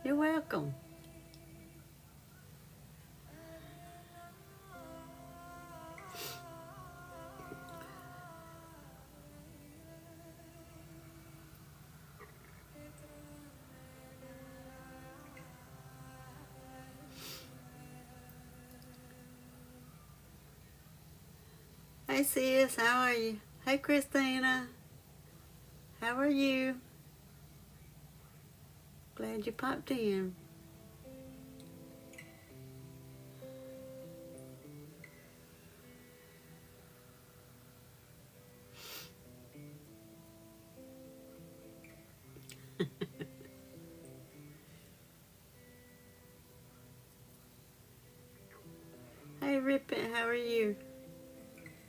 You're welcome. Hey sis, how are you? Hey Christina, how are you? Glad you popped in. Hey Rippet, how are you?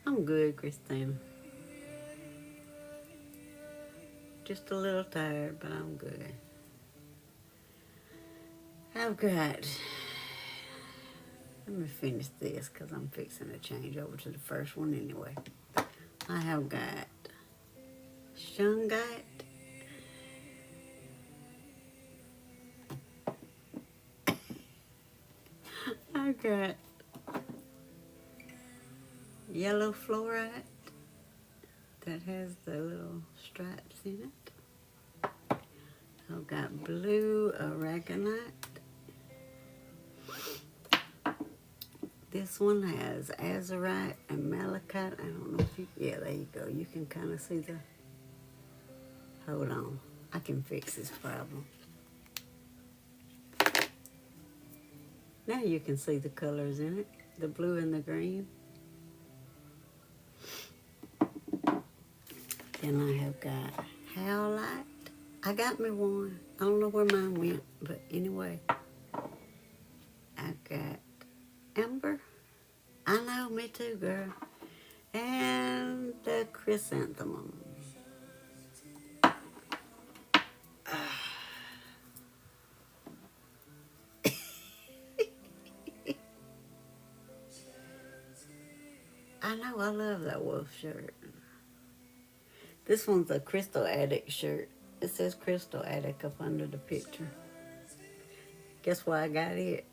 I'm good, Christina. Just a little tired, but I'm good. I've got. Let me finish this because I'm fixing to change over to the first one anyway. I have got shungite, I got yellow fluorite that has the little stripes in it. I've got blue aragonite. This one has azurite and malachite. I don't know if you, yeah, there you go. You can kind of see the, hold on. I can fix this problem. Now you can see the colors in it, the blue and the green. Then I have got howlite. I got me one. I don't know where mine went, but anyway. I got amber. I know, me too, girl. And the chrysanthemum. I know, I love that wolf shirt. This one's a Crystal Addict shirt. It says Crystal Addict up under the picture. Guess why I got it?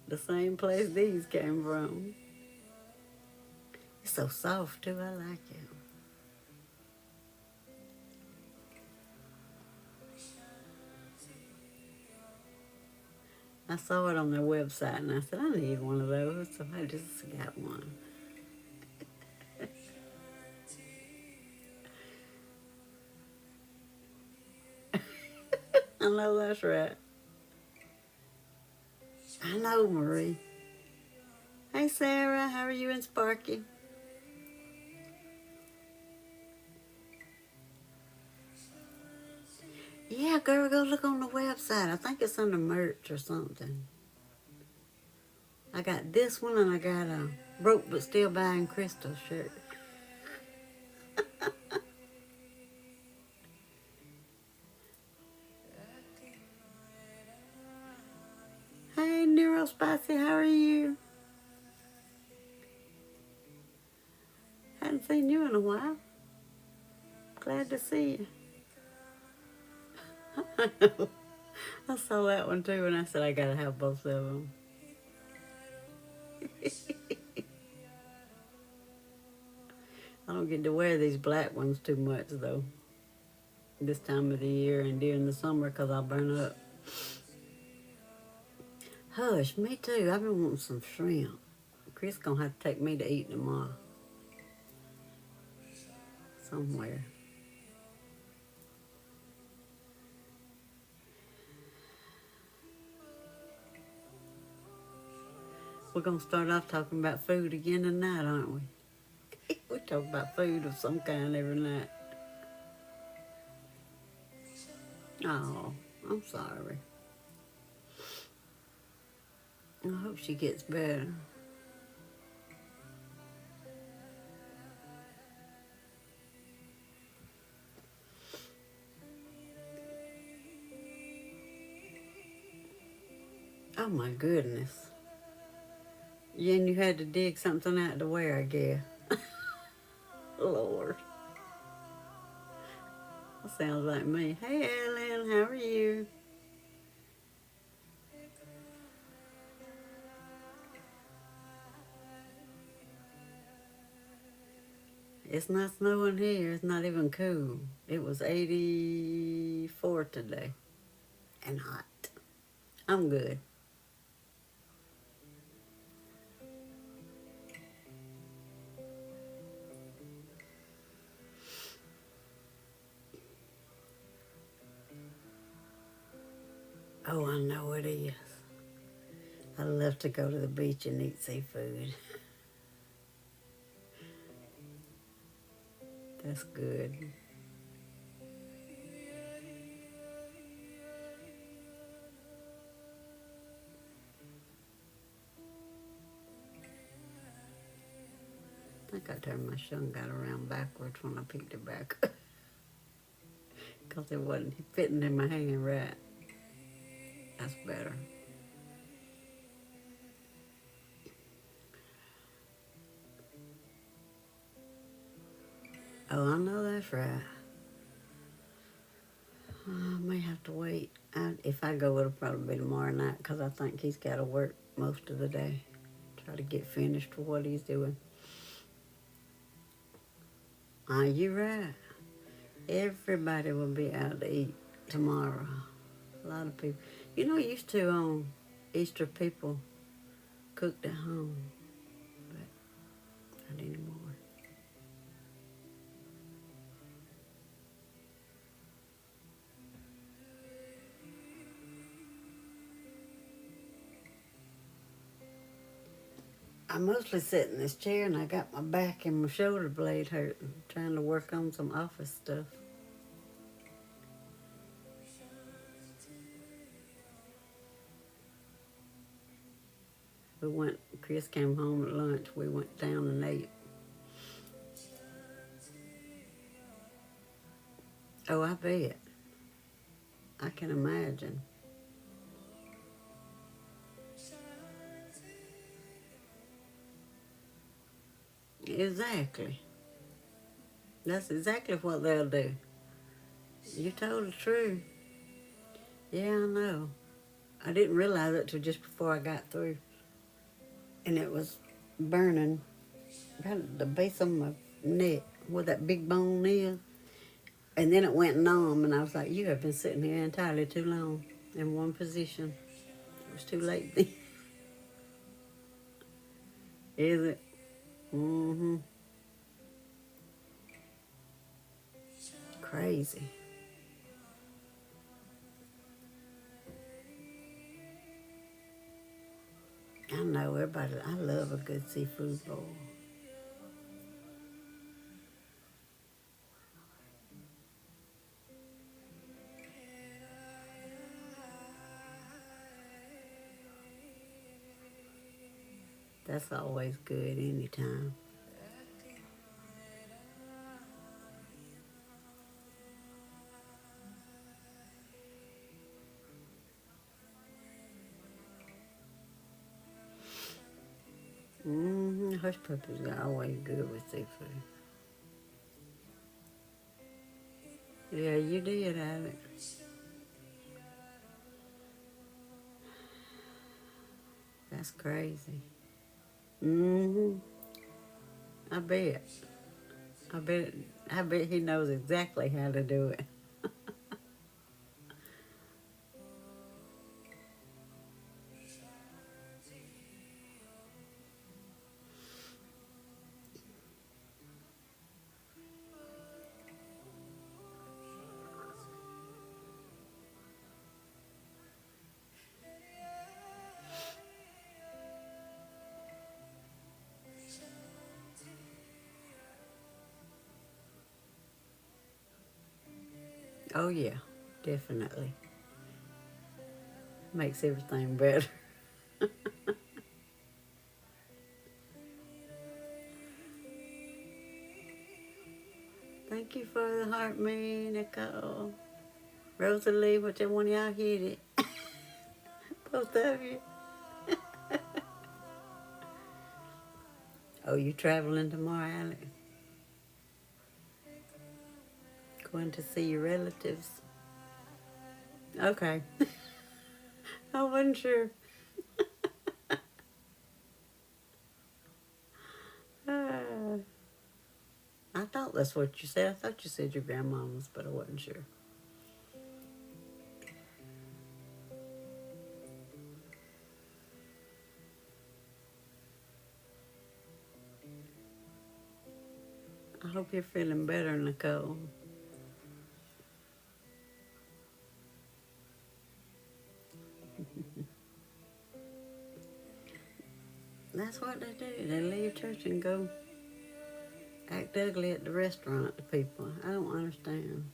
The same place these came from. It's so soft too, I like it. I saw it on their website and I said, I need one of those, so I just got one. I know that's right. I know, Marie. Hey, Sarah, how are you and Sparky? Yeah, girl, go look on the website. I think it's under merch or something. I got this one and I got a broke but still buying crystal shirt. Hey, Neuro Spicy, how are you? Hadn't seen you in a while. Glad to see you. I know. I saw that one too and I said I gotta have both of them. I don't get to wear these black ones too much though. This time of the year and during the summer because I'll burn up. Hush, me too. I've been wanting some shrimp. Chris gonna have to take me to eat tomorrow. Somewhere. We're gonna start off talking about food again tonight, aren't we? We talk about food of some kind every night. Oh, I'm sorry. I hope she gets better. Oh my goodness. Yeah, and you had to dig something out to wear, I guess. Lord. sounds like me. Hey, Ellen, how are you? It's not snowing here. It's not even cool. It was 84 today and hot. I'm good. Oh, I know it is. I love to go to the beach and eat seafood. That's good. I think I turned my shun got around backwards when I picked it back up. Because it wasn't fitting in my hand right. That's better. Oh, I know that's right. I may have to wait. If I go, it'll probably be tomorrow night because I think he's got to work most of the day. Try to get finished for what he's doing. You right. Everybody will be out to eat tomorrow. A lot of people. You know, used to on Easter people cooked at home, but not anymore. I mostly sit in this chair and I got my back and my shoulder blade hurting, trying to work on some office stuff. Chris came home at lunch, we went down and ate. Oh, I bet. I can imagine. Exactly. That's exactly what they'll do. You told the truth. Yeah, I know. I didn't realize it till just before I got through. And it was burning right at the base of my neck where that big bone is. And then it went numb, and I was like, you have been sitting here entirely too long in one position. It was too late then. Is it? Mm-hmm. Crazy. I know everybody, I love a good seafood boil. That's always good anytime. Mm-hmm. Hush puppies are always good with seafood. Yeah, you did, Alex. That's crazy. Mm-hmm. I bet. I bet. I bet he knows exactly how to do it. Oh yeah, definitely. Makes everything better. Thank you for the heart, me, Nicole. Rosalie, whichever one of y'all hit it. Both of you. Oh, you traveling tomorrow, Alex? Going to see your relatives. Okay. I wasn't sure. Uh, I thought that's what you said. I thought you said your grandmama's, but I wasn't sure. I hope you're feeling better, Nicole. That's what they do. They leave church and go act ugly at the restaurant to people. I don't understand.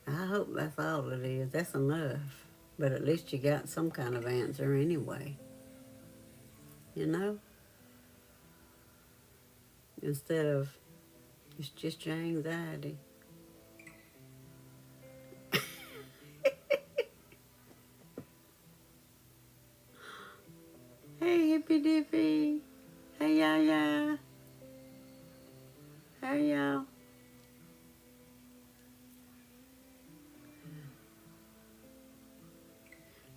I hope that's all it is. That's enough. But at least you got some kind of answer anyway. You know? Instead of, it's just your anxiety. Hey, Hippy Dippy. Hey, y'all. Hey, y'all.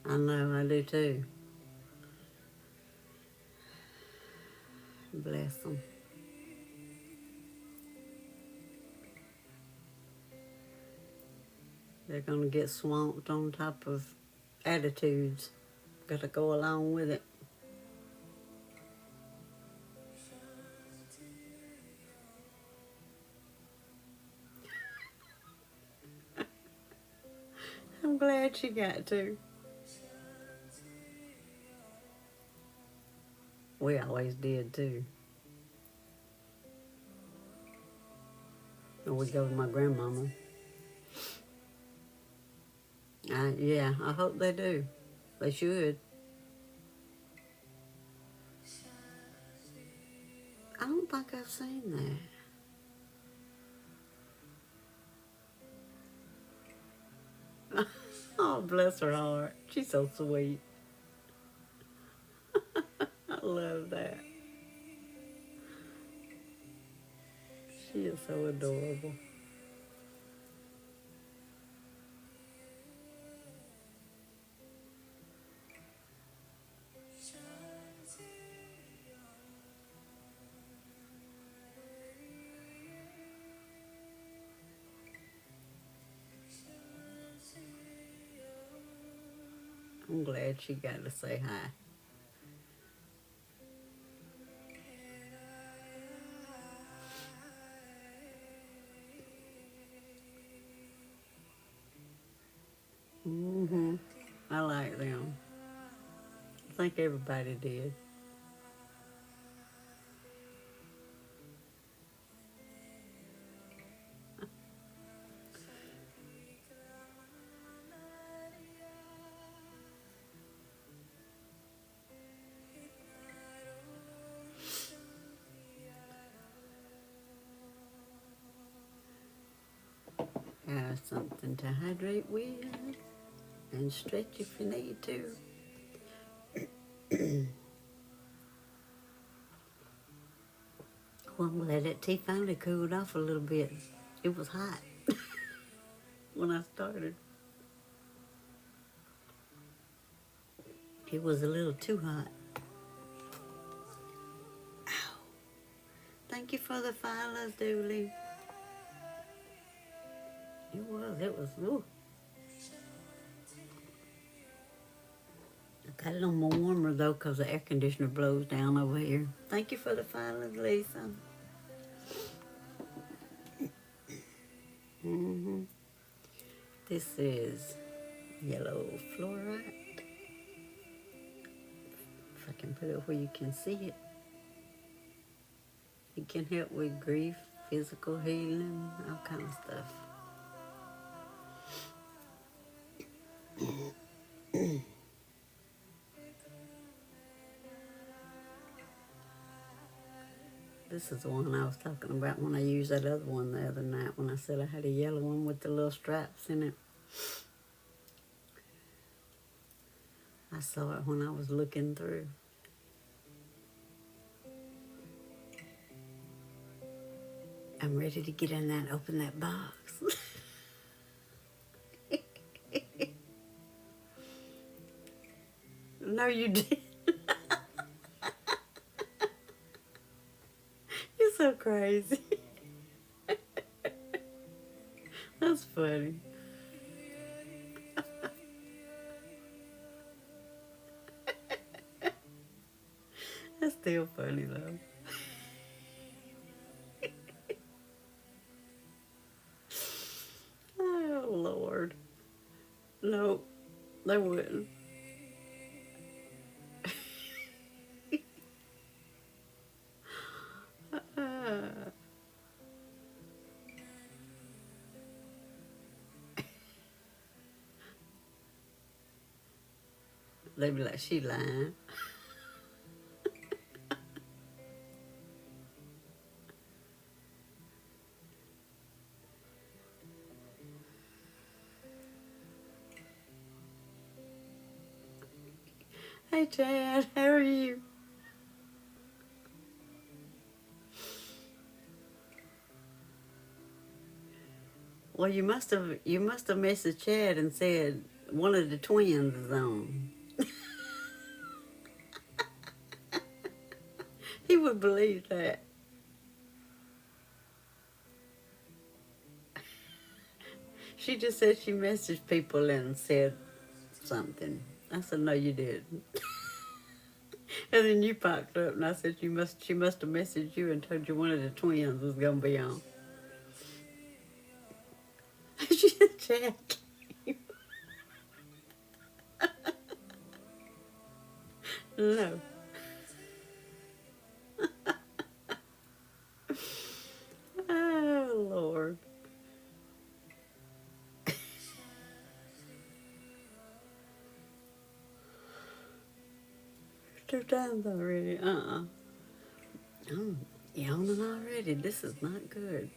I know, I do too. Bless them. They're going to get swamped on top of attitudes. Got to go along with it. I'm glad she got to. We always did too. Or we go to my grandmama. Yeah, I hope they do. They should. I don't think I've seen that. Oh, bless her heart. She's so sweet. I love that. She is so adorable. I'm glad she got to say hi. Mm-hmm. I like them. I think everybody did. Have something to hydrate with and stretch if you need to. Well, I'm glad that tea finally cooled off a little bit. It was hot when I started. It was a little too hot. Ow. Thank you for the follows, Dooley. It was, ooh. It got a little more warmer though because the air conditioner blows down over here. Thank you for the follows, Lisa. Mm-hmm. This is yellow fluorite. If I can put it where you can see it. It can help with grief, physical healing, all kind of stuff. this is the one I was talking about when I used that other one the other night when I said I had a yellow one with the little stripes in it. I saw it when I was looking through. I'm ready to get in there and open that box. No, you didn't. You're so crazy. That's funny. That's still funny though. Oh Lord. Nope, they wouldn't. They'd be like, she lying. Hey Chad, how are you? Well, you must have messaged Chad and said one of the twins is on. He would believe that. She just said she messaged people and said something. I said, no, you didn't. And then you popped up and I said, she must have messaged you and told you one of the twins was going to be on. She said, Chad. No. Oh, Lord. 2 times already. I'm yawning already. This is not good.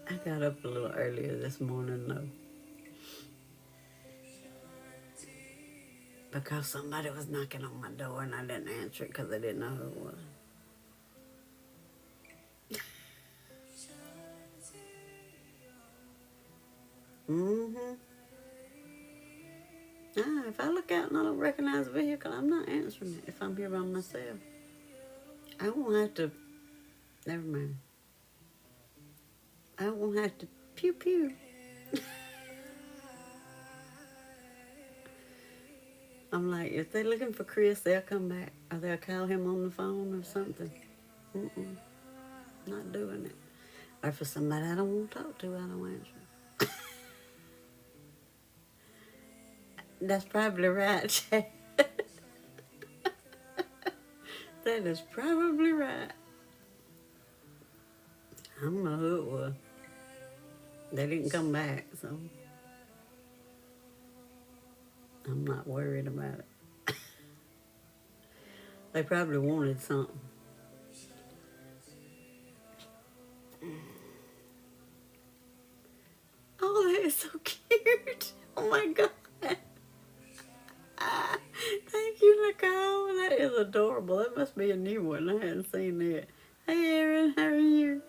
I got up a little earlier this morning, though. Because somebody was knocking on my door and I didn't answer it because I didn't know who it was. Mm-hmm. If I look out and I don't recognize a vehicle, I'm not answering it if I'm here by myself. I won't have to, never mind. I won't have to pew pew. I'm like, if they're looking for Chris, they'll come back. Or they'll call him on the phone or something. Not doing it. Or for somebody I don't want to talk to, I don't answer. That's probably right, Chad. That is probably right. I don't know who it was. They didn't come back, so I'm not worried about it. They probably wanted something. Oh, that is so cute. Oh my God. Thank you, Nicole. That is adorable. That must be a new one. I hadn't seen that. Hey, Erin, how are you?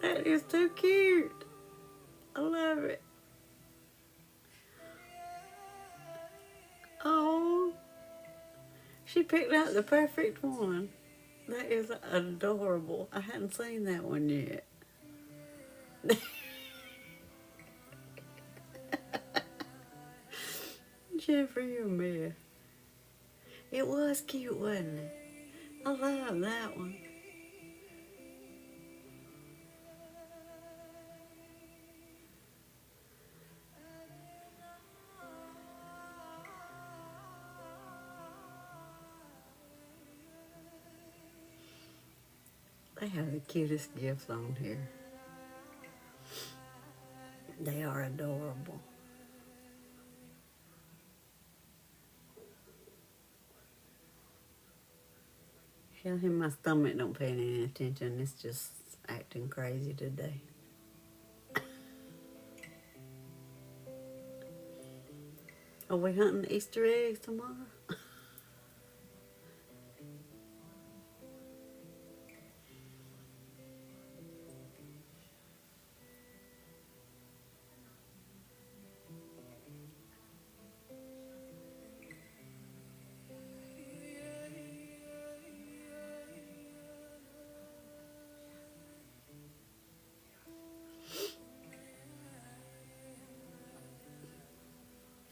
That is too cute. I love it. Oh, she picked out the perfect one. That is adorable. I hadn't seen that one yet. Jeffrey, you're a mess. It was cute, wasn't it? I love that one. They have the cutest gifts on here. They are adorable. Tell him my stomach don't pay any attention. It's just acting crazy today. Are we hunting Easter eggs tomorrow?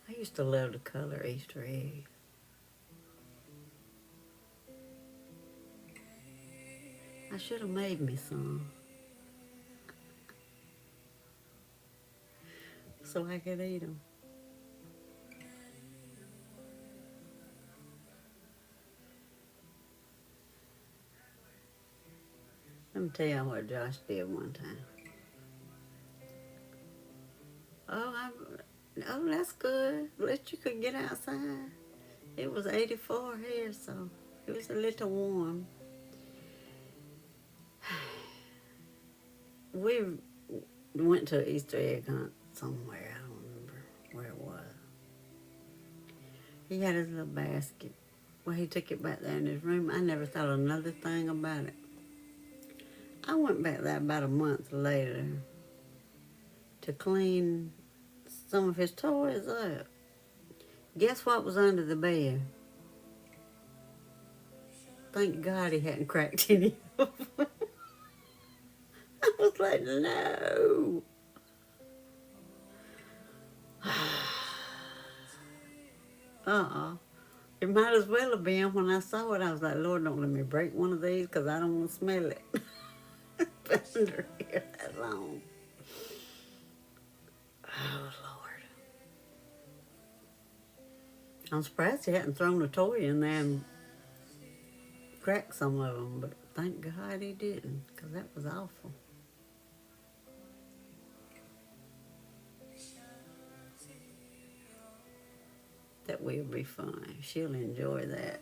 I used to love to color Easter eggs. I should have made me some so I could eat them. Let me tell you what Josh did one time. Oh, that's good. At least you could get outside. It was 84 here, so it was a little warm. We went to an Easter egg hunt somewhere. I don't remember where it was. He had his little basket. Well, he took it back there in his room. I never thought another thing about it. I went back there about a month later to clean some of his toys up. Guess what was under the bed? Thank God he hadn't cracked any of them. I was like, no. It might as well have been. When I saw it, I was like, Lord, don't let me break one of these because I don't want to smell it. Been under here that long. Oh, Lord. I'm surprised he hadn't thrown a toy in there and cracked some of them, but thank God he didn't, because that was awful. That will be fun. She'll enjoy that.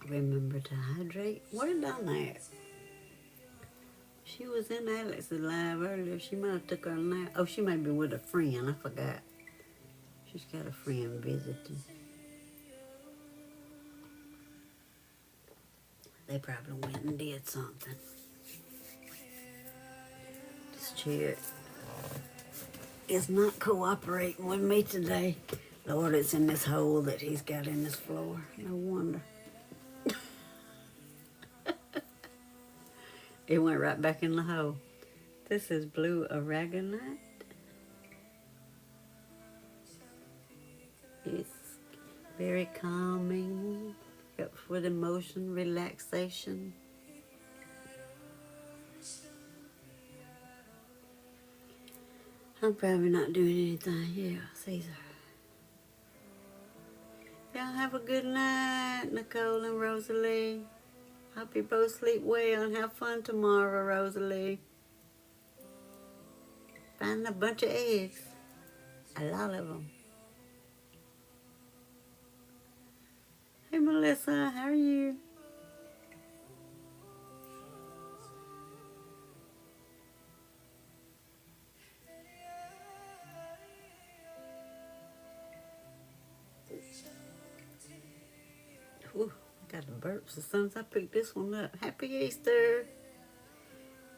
Remember to hydrate. Where done that? She was in Alex's live earlier. She might have took her nap. Oh, she may be with a friend. I forgot. She's got a friend visiting. They probably went and did something. This chair is not cooperating with me today. Lord, it's in this hole that he's got in this floor. No wonder. It went right back in the hole. This is blue aragonite. It's very calming, helps with emotion relaxation. I'm probably not doing anything else either. Y'all have a good night, Nicole and Rosalie. Hope you both sleep well and have fun tomorrow, Rosalie. Find a bunch of eggs. A lot of them. Hey, Melissa, how are you? Ooh, I got the burps as soon as I picked this one up. Happy Easter.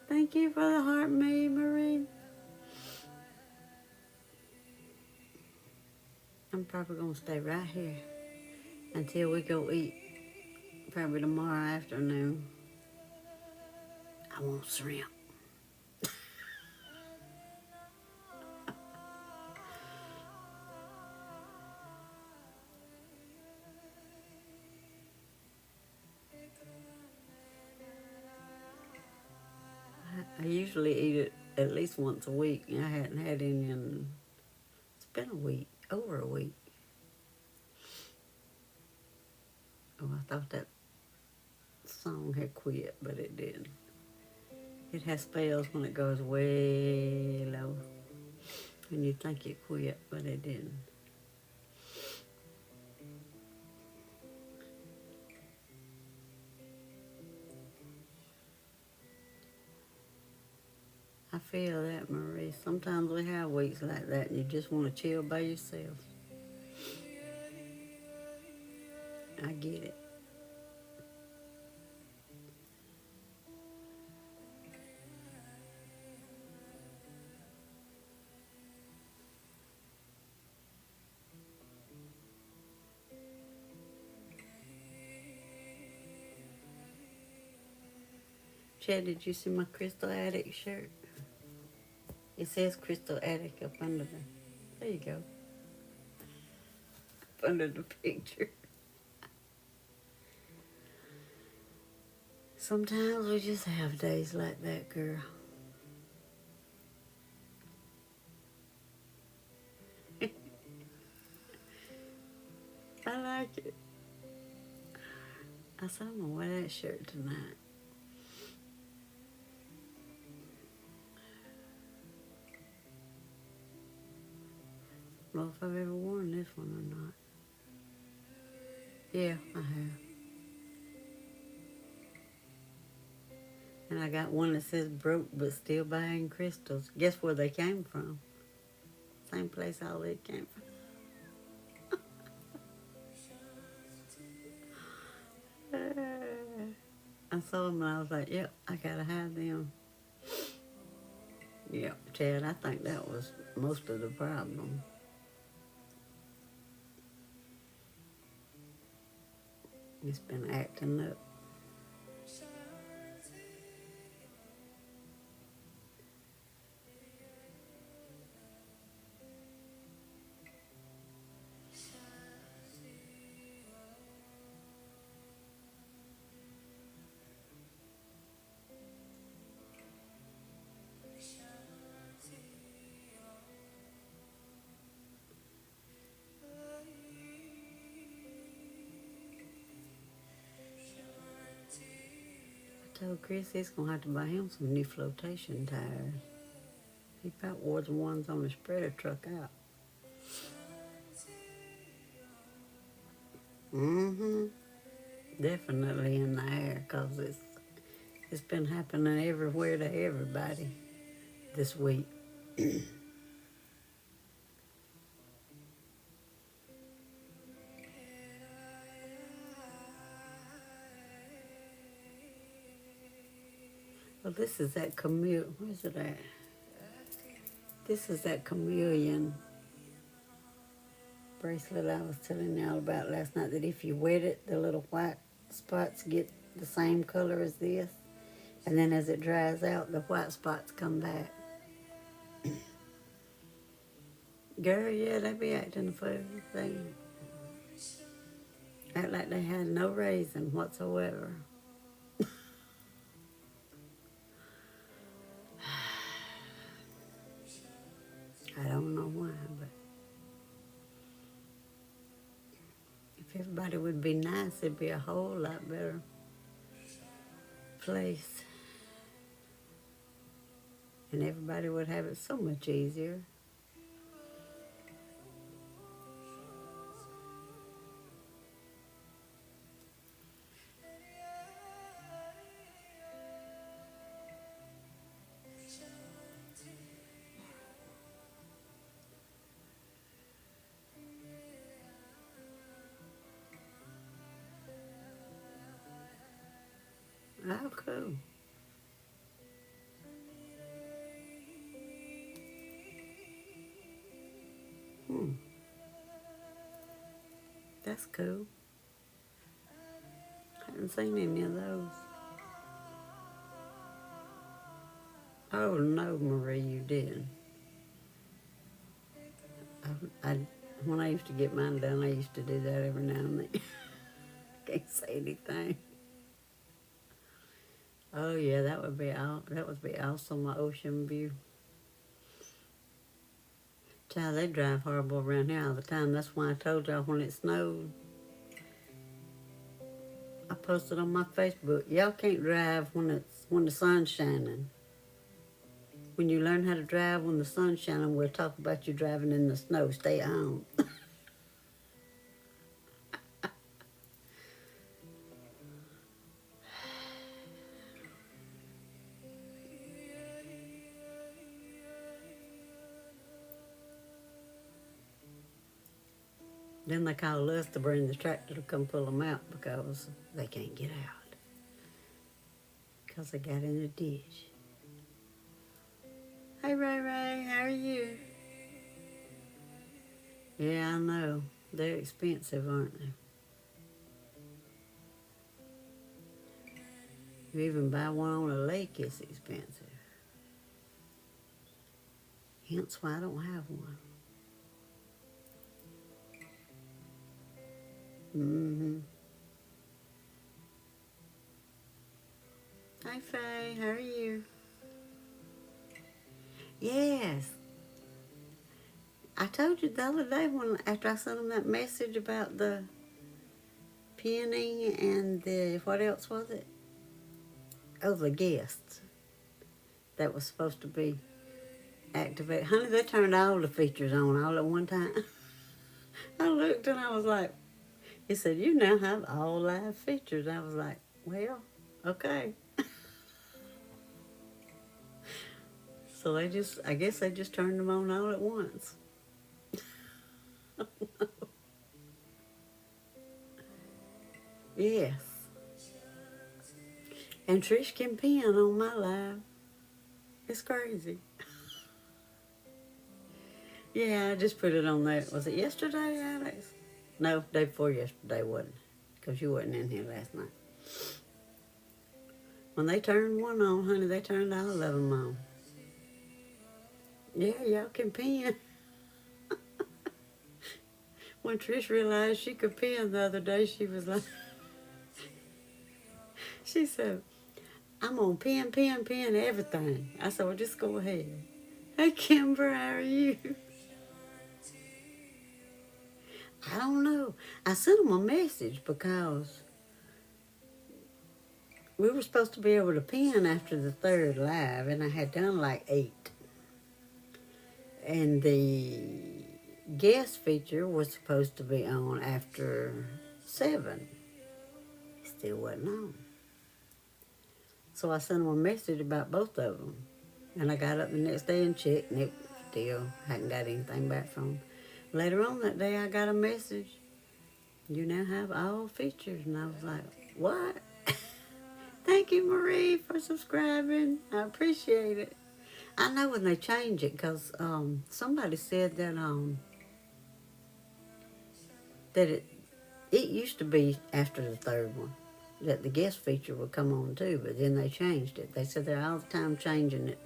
Thank you for the heart, Marie. I'm probably going to stay right here until we go eat. Probably tomorrow afternoon. I want shrimp. I usually eat it at least once a week. I hadn't had any in, it's been a week, over a week. Oh, I thought that song had quit, but it didn't. It has spells when it goes way low. And you think it quit, but it didn't. I feel that, Marie. Sometimes we have weeks like that and you just want to chill by yourself. I get it. Chad, did you see my Crystal Attic shirt? It says Crystal Attic up under the... There you go. Up under the picture. Sometimes we just have days like that, girl. I like it. I said I'm gonna wear that shirt tonight. I don't know if I've ever worn this one or not. Yeah, I have. And I got one that says broke but still buying crystals. Guess where they came from? Same place all it came from. I saw them and I was like, yep, I gotta have them. Yep, Chad, I think that was most of the problem. It's been acting up. I told Chris he's gonna have to buy him some new flotation tires. He about wore the ones on the spreader truck out. Mm-hmm. Definitely in the air, because it's been happening everywhere to everybody this week. Well, this is that where's it at? This is that chameleon bracelet I was telling y'all about last night, that if you wet it, the little white spots get the same color as this. And then as it dries out, the white spots come back. Girl, yeah, they be acting a fool. They act like they had no reason whatsoever. I don't know why, but if everybody would be nice, it'd be a whole lot better place. And everybody would have it so much easier. Oh, cool. That's cool. I haven't seen any of those. Oh, no, Marie, you didn't. When I used to get mine done, I used to do that every now and then. Can't say anything. Oh, yeah, that would be awesome, my ocean view. Child, they drive horrible around here all the time. That's why I told y'all when it snowed, I posted on my Facebook, y'all can't drive when the sun's shining. When you learn how to drive when the sun's shining, we'll talk about you driving in the snow. Stay at home. Then they call us to bring the tractor to come pull them out because they can't get out. Because they got in a ditch. Hey, Ray Ray, how are you? Yeah, I know. They're expensive, aren't they? You even buy one on a lake, it's expensive. Hence why I don't have one. Mm-hmm. Hi, Faye. How are you? Yes. I told you the other day after I sent them that message about the pinning and the, what else was it? Oh, the guests that was supposed to be activated. Honey, they turned all the features on all at one time. I looked and I was like, he said, you now have all live features. I was like, well, okay. So I guess they just turned them on all at once. Yes. And Trish can pin on my live. It's crazy. Yeah, I just put it on there. Was it yesterday, Alex? No, day before yesterday wasn't. Because you wasn't in here last night. When they turned one on, honey, they turned all of them on. Yeah, y'all can pin. When Trish realized she could pin the other day, she was like, she said, I'm going to pin everything. I said, well, just go ahead. Hey, Kimber, how are you? I don't know. I sent them a message because we were supposed to be able to pin after the third live, and I had done like 8. And the guest feature was supposed to be on after 7. It still wasn't on. So I sent them a message about both of them. And I got up the next day and checked, and it still hadn't got anything back from them. Later on that day, I got a message. You now have all features. And I was like, what? Thank you, Marie, for subscribing. I appreciate it. I know when they change it because somebody said that that it used to be after the third one that the guest feature would come on too, but then they changed it. They said they're all the time changing it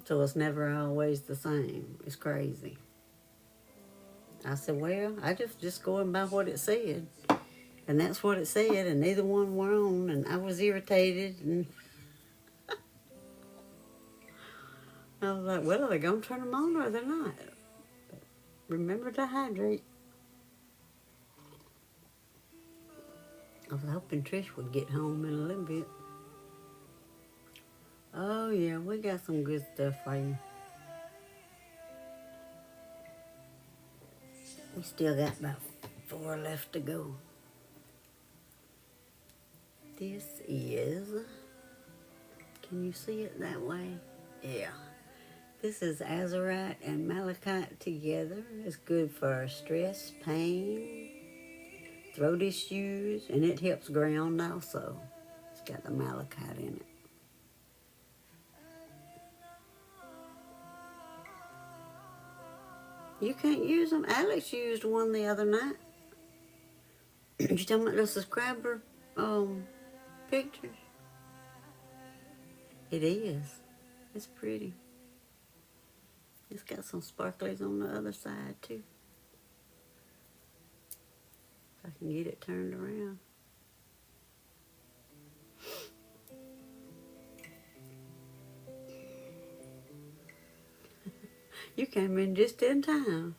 so it's never always the same. It's crazy. I said, well, I just going by what it said. And that's what it said, and neither one were on, and I was irritated, and I was like, well, are they going to turn them on or are they not? But remember to hydrate. I was hoping Trish would get home in a little bit. Oh, yeah, we got some good stuff for you. We still got about 4 left to go. This is, can you see it that way? Yeah. This is azurite and malachite together. It's good for stress, pain, throat issues, and it helps ground also. It's got the malachite in it. You can't use them. Alex used one the other night. You talking about the subscriber pictures? It is. It's pretty. It's got some sparklies on the other side too. If I can get it turned around. You came in just in time.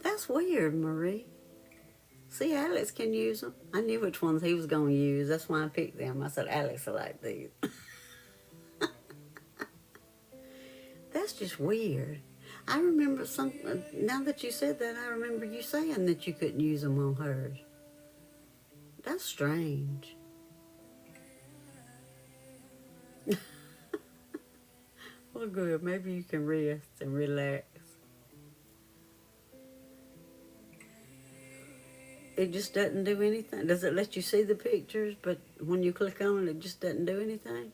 That's weird, Marie. See, Alex can use them. I knew which ones he was going to use. That's why I picked them. I said, Alex will like these. That's just weird. I remember now that you said that, I remember you saying that you couldn't use them on hers. That's strange. Well, good. Maybe you can rest and relax. It just doesn't do anything. Does it let you see the pictures, but when you click on it, it just doesn't do anything?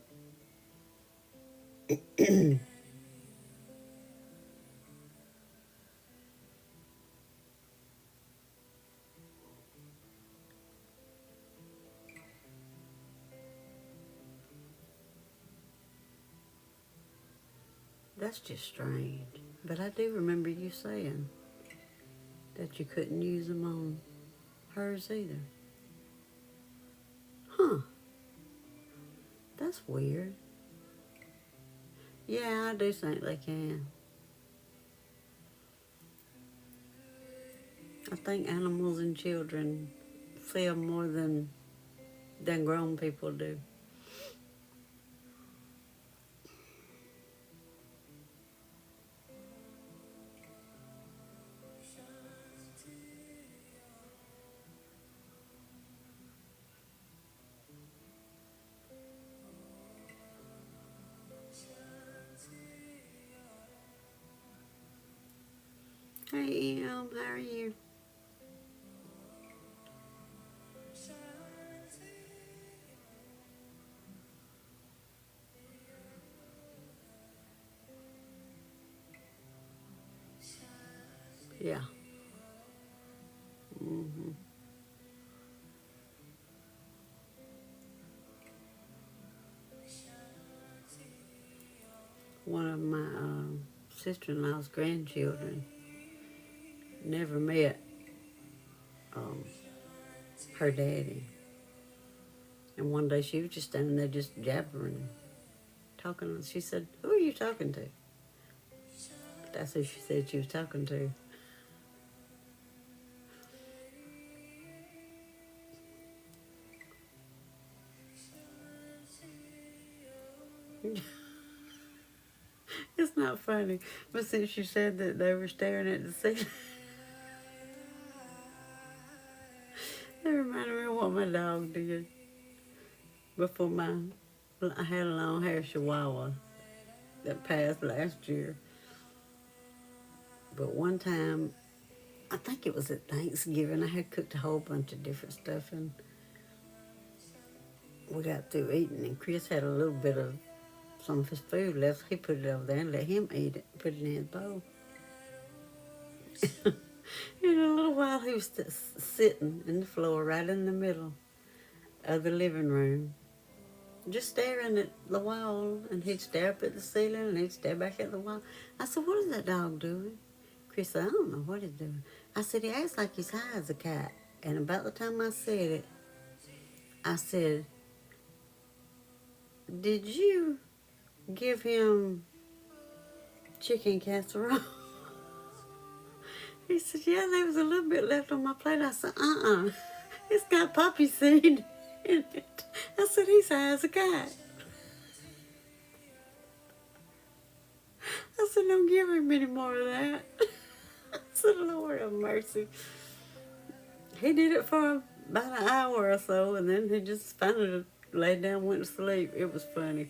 That's just strange. But I do remember you saying that you couldn't use them on hers either. Huh. That's weird. Yeah, I do think they can. I think animals and children feel more than grown people do. Hey, Em, how are you? Yeah. hmm One of my sister-in-law's grandchildren never met um, her daddy. And one day she was just standing there just jabbering, talking. She said, "Who are you talking to?" That's who she said she was talking to. It's not funny, but since you said that they were staring at the ceiling, it reminded me of what my dog did before I had a long hair chihuahua that passed last year. But one time, I think it was at Thanksgiving, I had cooked a whole bunch of different stuff, and we got through eating, and Chris had a little bit of some of his food left. He put it over there and let him eat it, put it in his bowl. In a little while, he was sitting in the floor right in the middle of the living room, just staring at the wall, and he'd stare up at the ceiling, and he'd stare back at the wall. I said, "What is that dog doing?" Chris said, "I don't know what he's doing." I said, "He acts like he's high as a cat." And about the time I said it, I said, "Did you give him chicken casserole?" He said, "Yeah, there was a little bit left on my plate." I said, "It's got poppy seed in it." I said, "He's high as a cat." I said, "Don't give him any more of that." I said, "Lord have mercy." He did it for about an hour or so, and then he just finally laid down and went to sleep. It was funny.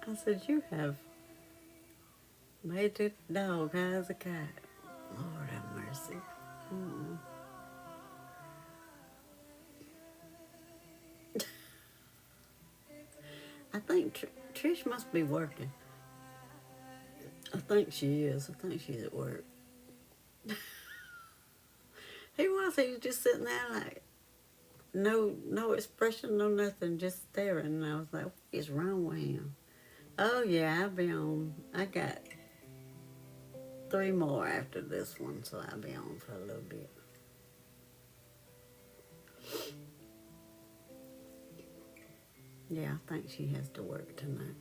I said, "You have made the dog high as a cat." Lord have mercy. Mm. I think Trish must be working. I think she is. I think she's at work. He was just sitting there like no expression, no nothing, just staring. And I was like, "What is wrong with him?" Oh yeah, I'll be on. I got 3 more after this one, so I'll be on for a little bit. Yeah, I think she has to work tonight.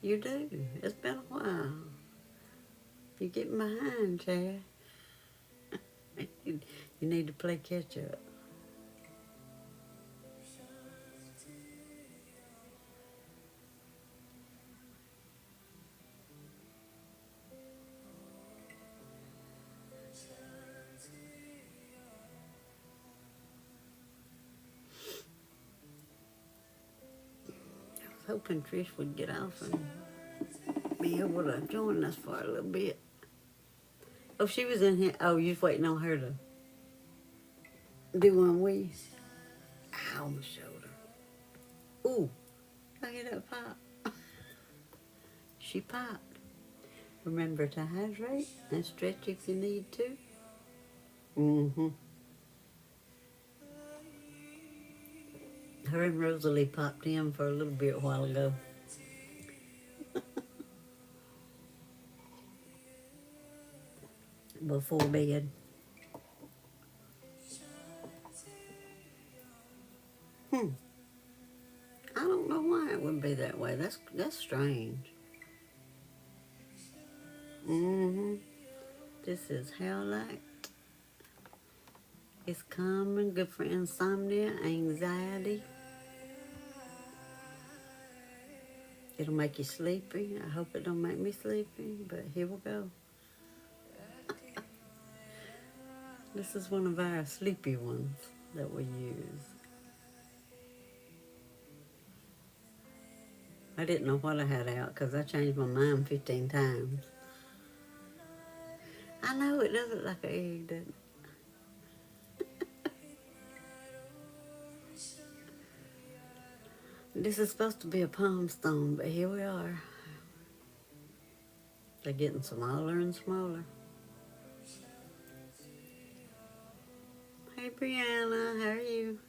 You do. It's been a while. You're getting behind, Chad. You need to play catch up. I was hoping Trish would get off and be able to join us for a little bit. Oh, she was in here. Oh, you was waiting on her to do one with you? Ow, my shoulder. Ooh, look at that pop. She popped. Remember to hydrate and stretch if you need to. Mm-hmm. Her and Rosalie popped in for a little bit a while ago. Before bed. I don't know why it would be that way. That's strange. This is Howlite. It's common, good for insomnia, anxiety. It'll make you sleepy. I hope it don't make me sleepy, but here we go. This is one of our sleepy ones that we use. I didn't know what I had out because I changed my mind 15 times. I know it does look like an egg, doesn't it? This is supposed to be a palm stone, but here we are. They're getting smaller and smaller. Hey, Brianna, how are you?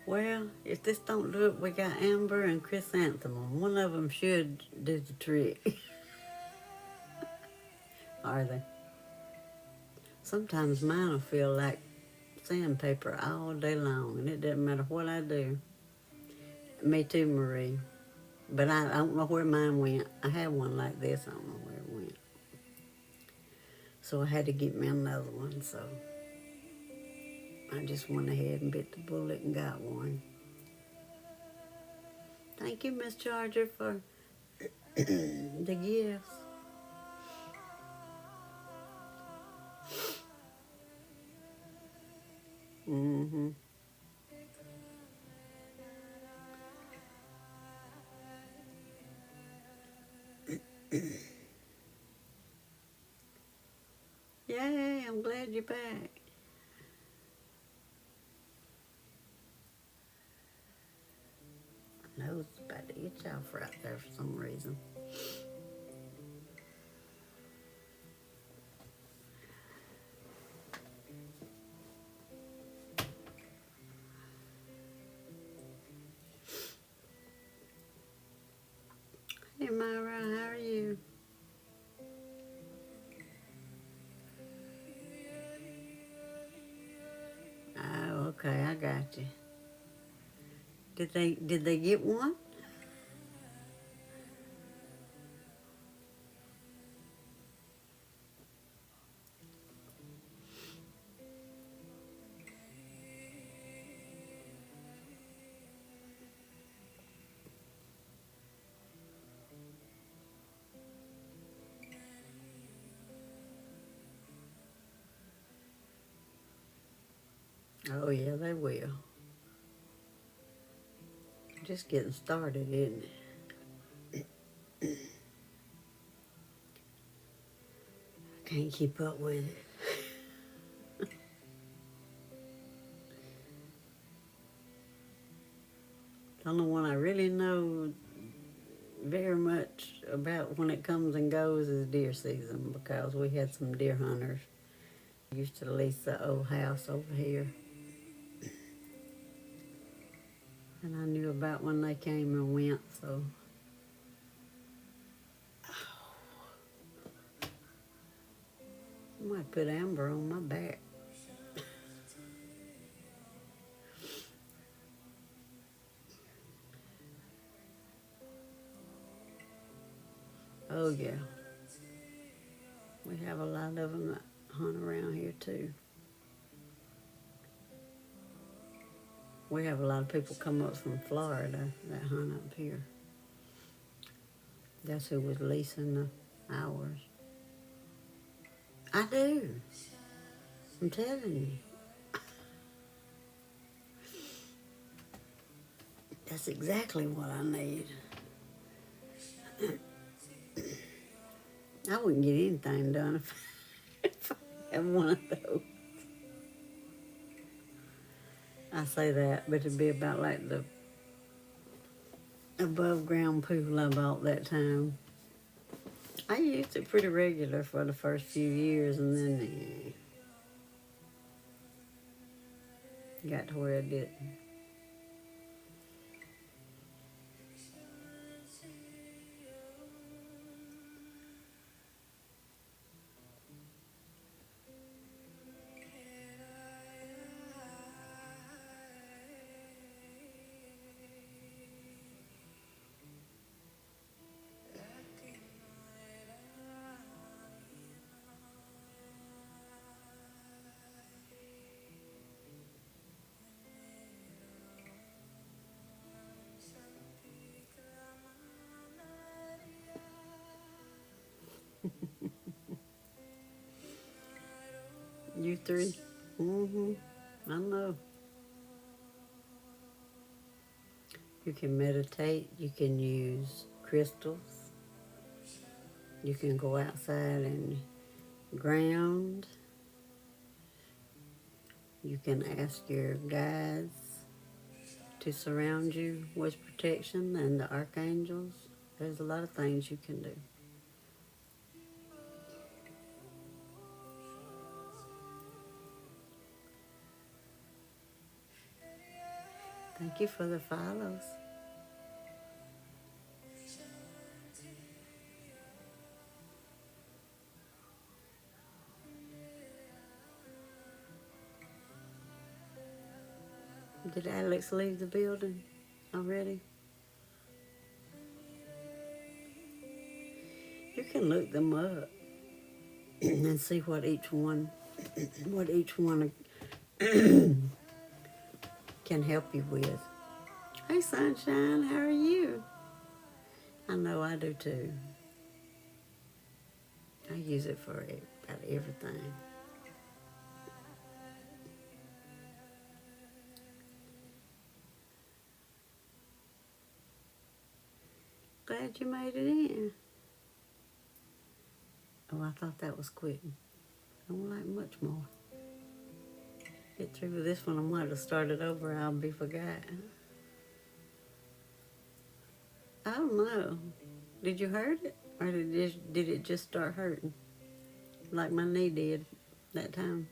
Well, if this don't do it, we got Amber and Chrysanthemum. One of them should do the trick. Are they? Sometimes mine will feel like sandpaper all day long, and it doesn't matter what I do. Me too, Marie. But I don't know where mine went. I had one like this. I don't know where it went. So I had to get me another one. So I just went ahead and bit the bullet and got one. Thank you, Miss Charger, for the gifts. Mm-hmm. Yay, I'm glad you're back. My nose is about to itch off right there for some reason. Hey, Myra, how are you? Oh, okay, I got you. Did they get one? Oh yeah, they will. Just getting started, isn't it? I can't keep up with it. The only one I really know very much about when it comes and goes is deer season, because we had some deer hunters. We used to lease the old house over here. And I knew about when they came and went, so. I might put amber on my back. Oh, yeah. We have a lot of them that hunt around here, too. We have a lot of people come up from Florida that hunt up here. That's who was leasing the hours. I do. I'm telling you. That's exactly what I need. I wouldn't get anything done if I had one of those. I say that, but it'd be about like the above ground pool I bought that time. I used it pretty regular for the first few years, and then got to where it didn't. You three? Mm-hmm. I know. You can meditate. You can use crystals. You can go outside and ground. You can ask your guides to surround you with protection and the archangels. There's a lot of things you can do. Thank you for the follows. Did Alex leave the building already? You can look them up and see what each one can help you with. Hey, Sunshine, how are you? I know I do too. I use it for about everything. Glad you made it in. Oh, I thought that was quitting. I don't like much more. Get through with this one, I might have started over. I'll be forgotten. I don't know. Did you hurt it? Or did it just start hurting? Like my knee did that time.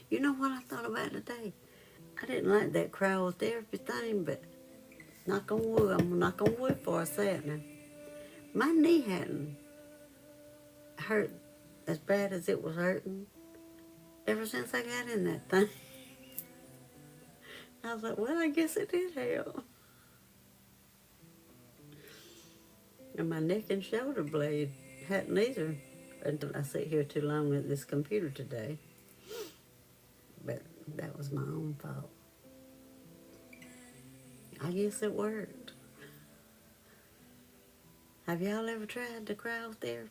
You know what I thought about today? I didn't like that cryotherapy thing, but knock on wood, I'm gonna knock on wood before I say it now. My knee hadn't hurt as bad as it was hurting ever since I got in that thing. I was like, well, I guess it did help. And my neck and shoulder blade hadn't either until I sit here too long at this computer today. But that was my own fault. I guess it worked. Have y'all ever tried the cryotherapy?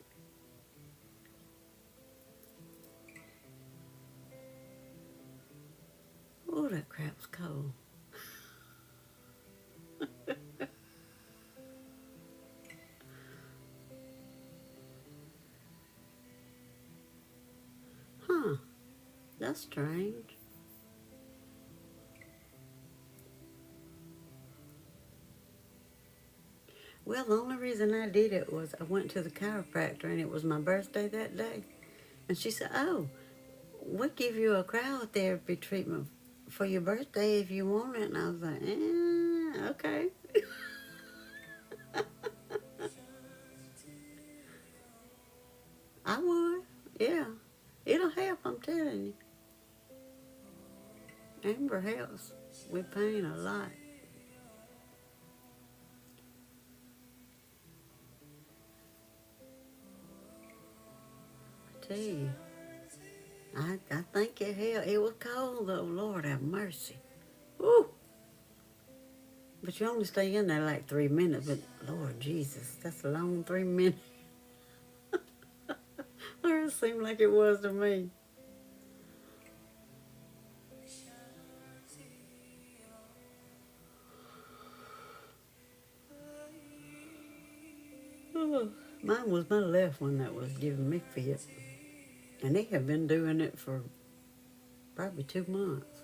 Oh, that crap's cold. Huh, that's strange. Well, the only reason I did it was I went to the chiropractor and it was my birthday that day. And she said, oh, we'll give you a cryotherapy treatment for your birthday if you want it. And I was like, okay. I would, yeah. Amber helps with pain a lot. I tell you, I think it helped. It was cold though. Lord have mercy. Woo! But you only stay in there like 3 minutes. But Lord Jesus, that's a long 3 minutes. Or it seemed like it was to me. Oh, mine was my left one that was giving me fit. And they have been doing it for probably 2 months.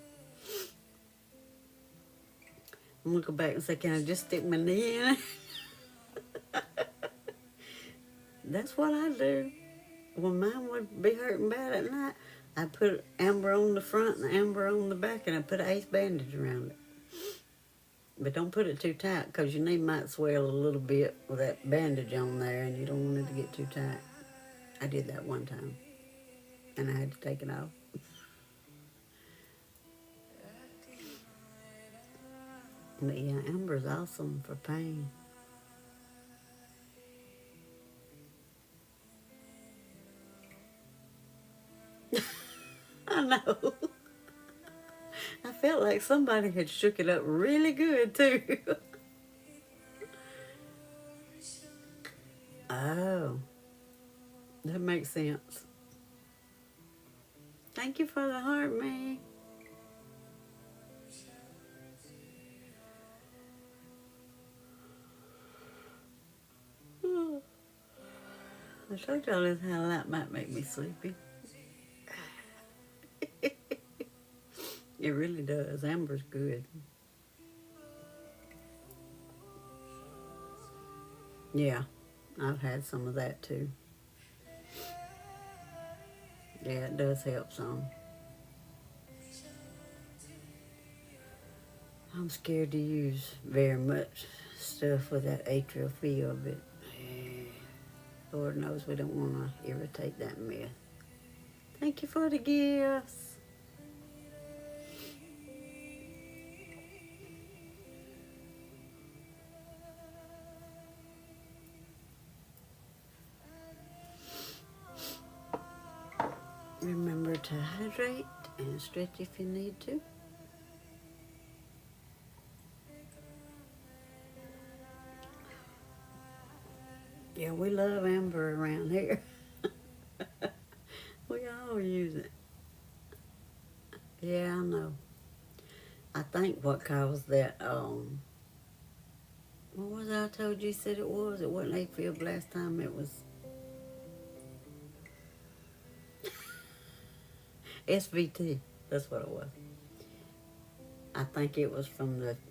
I'm going to go back and say, can I just stick my knee in it? That's what I do. When mine would be hurting bad at night, I put amber on the front and amber on the back, and I put an ace bandage around it. But don't put it too tight, because your knee might swell a little bit with that bandage on there, and you don't want it to get too tight. I did that one time, and I had to take it off. But yeah, amber's awesome for pain. I know. I felt like somebody had shook it up really good, too. Oh, that makes sense. Thank you for the heart, May. I told y'all this how that might make me sleepy. It really does. Amber's good. Yeah, I've had some of that too. Yeah, it does help some. I'm scared to use very much stuff with that atrial field, but Lord knows we don't want to irritate that myth. Thank you for the gifts. Remember to hydrate and stretch if you need to. Yeah, we love amber around here. We all use it. Yeah, I know. I think what caused that, what was it I told you said it was? It wasn't AFib last time, it was SVT. That's what it was. I think it was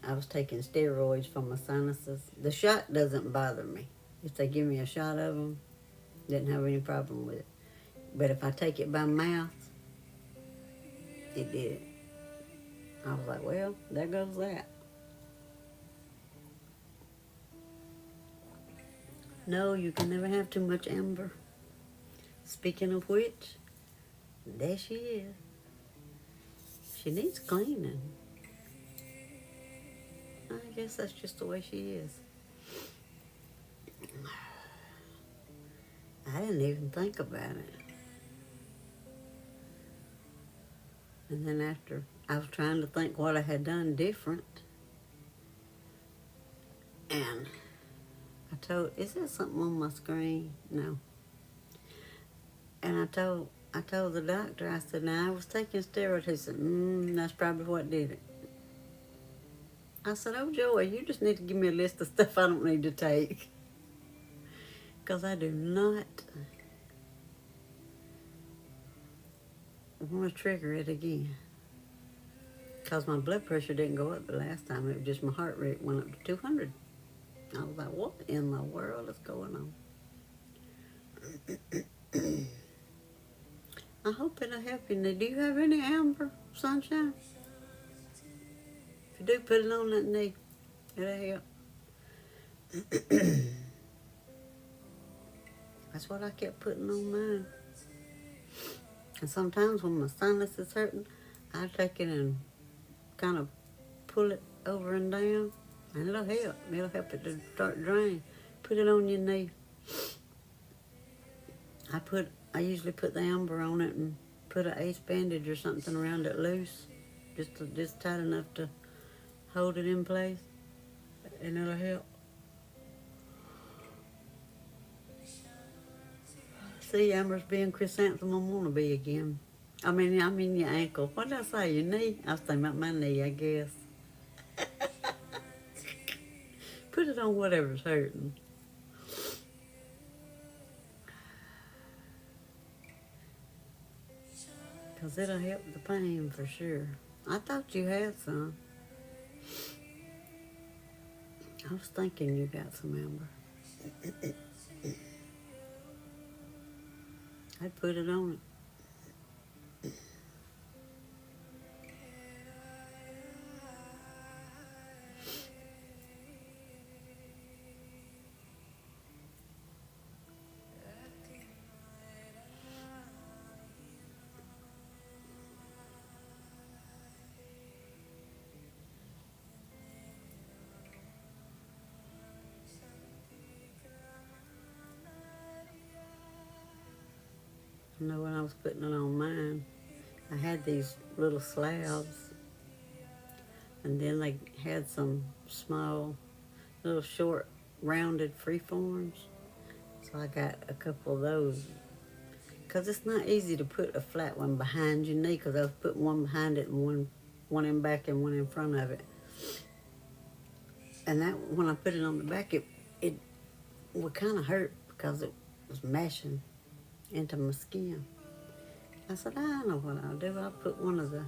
I was taking steroids for my sinuses. The shot doesn't bother me. If they give me a shot of them, didn't have any problem with it. But if I take it by mouth, it did it. I was like, well, there goes that. No, you can never have too much amber. Speaking of which, there she is. She needs cleaning. I guess that's just the way she is. I didn't even think about it. And then after, I was trying to think what I had done different. And is there something on my screen? No. And I told the doctor, I said, now I was taking steroids. He said, that's probably what did it. I said, oh, Joey, you just need to give me a list of stuff I don't need to take. Because I do not want to trigger it again. Because my blood pressure didn't go up the last time. It was just my heart rate went up to 200. I was like, what in the world is going on? I hope it'll help you. Now, do you have any amber, Sunshine? If you do, put it on that knee. It'll help. That's what I kept putting on mine. And sometimes when my sinus is hurting, I take it and kind of pull it over and down, and it'll help. It'll help it to start drain. Put it on your knee. I usually put the amber on it and put an ace bandage or something around it loose, just tight enough to hold it in place, and it'll help. See, Amber's being chrysanthemum wannabe again. I mean your ankle. What did I say? Your knee? I was thinking about my knee, I guess. Put it on whatever's hurting. Because it'll help the pain for sure. I thought you had some. I was thinking you got some, Amber. I'd put it on it. I know when I was putting it on mine, I had these little slabs, and then they had some small, little short, rounded freeforms. So I got a couple of those. Because it's not easy to put a flat one behind your knee, because I was putting one behind it and one in back and one in front of it. And that when I put it on the back, it would kind of hurt because it was mashing into my skin. I said, I know what I'll do. I'll put one of the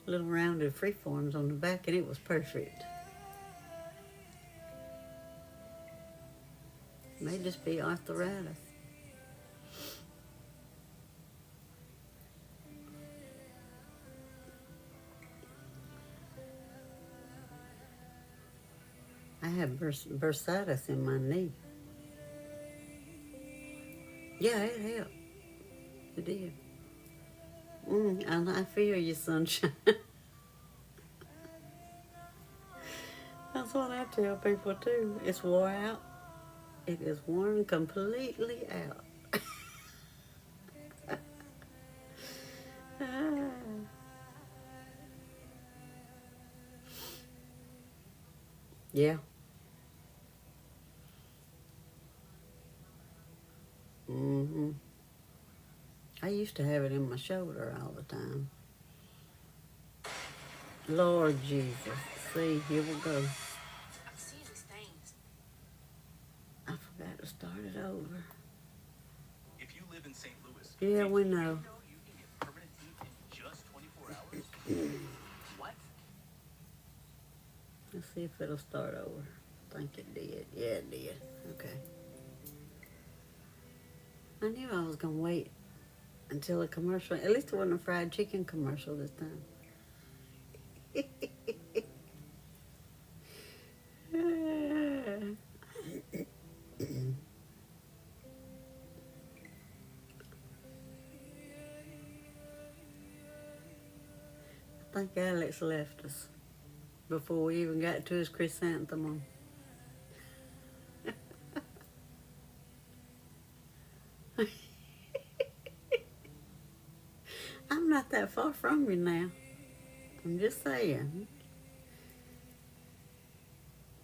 little rounded freeforms on the back, and it was perfect. It may just be arthritis. I had bursitis in my knee. Yeah, it helped. It did. And I feel you, sunshine. That's what I tell people too. It's wore out. It is worn completely out. Yeah. I used to have it in my shoulder all the time. Lord Jesus. See, here we go. I forgot to start it over. If you live in St. Louis, yeah, we know. You can get permanent teeth in just 24 hours? What? Let's see if it'll start over. I think it did. Yeah, it did. Okay. I knew I was going to wait until a commercial. At least it wasn't a fried chicken commercial this time. I think Alex left us before we even got to his chrysanthemum. I'm not that far from you now. I'm just saying.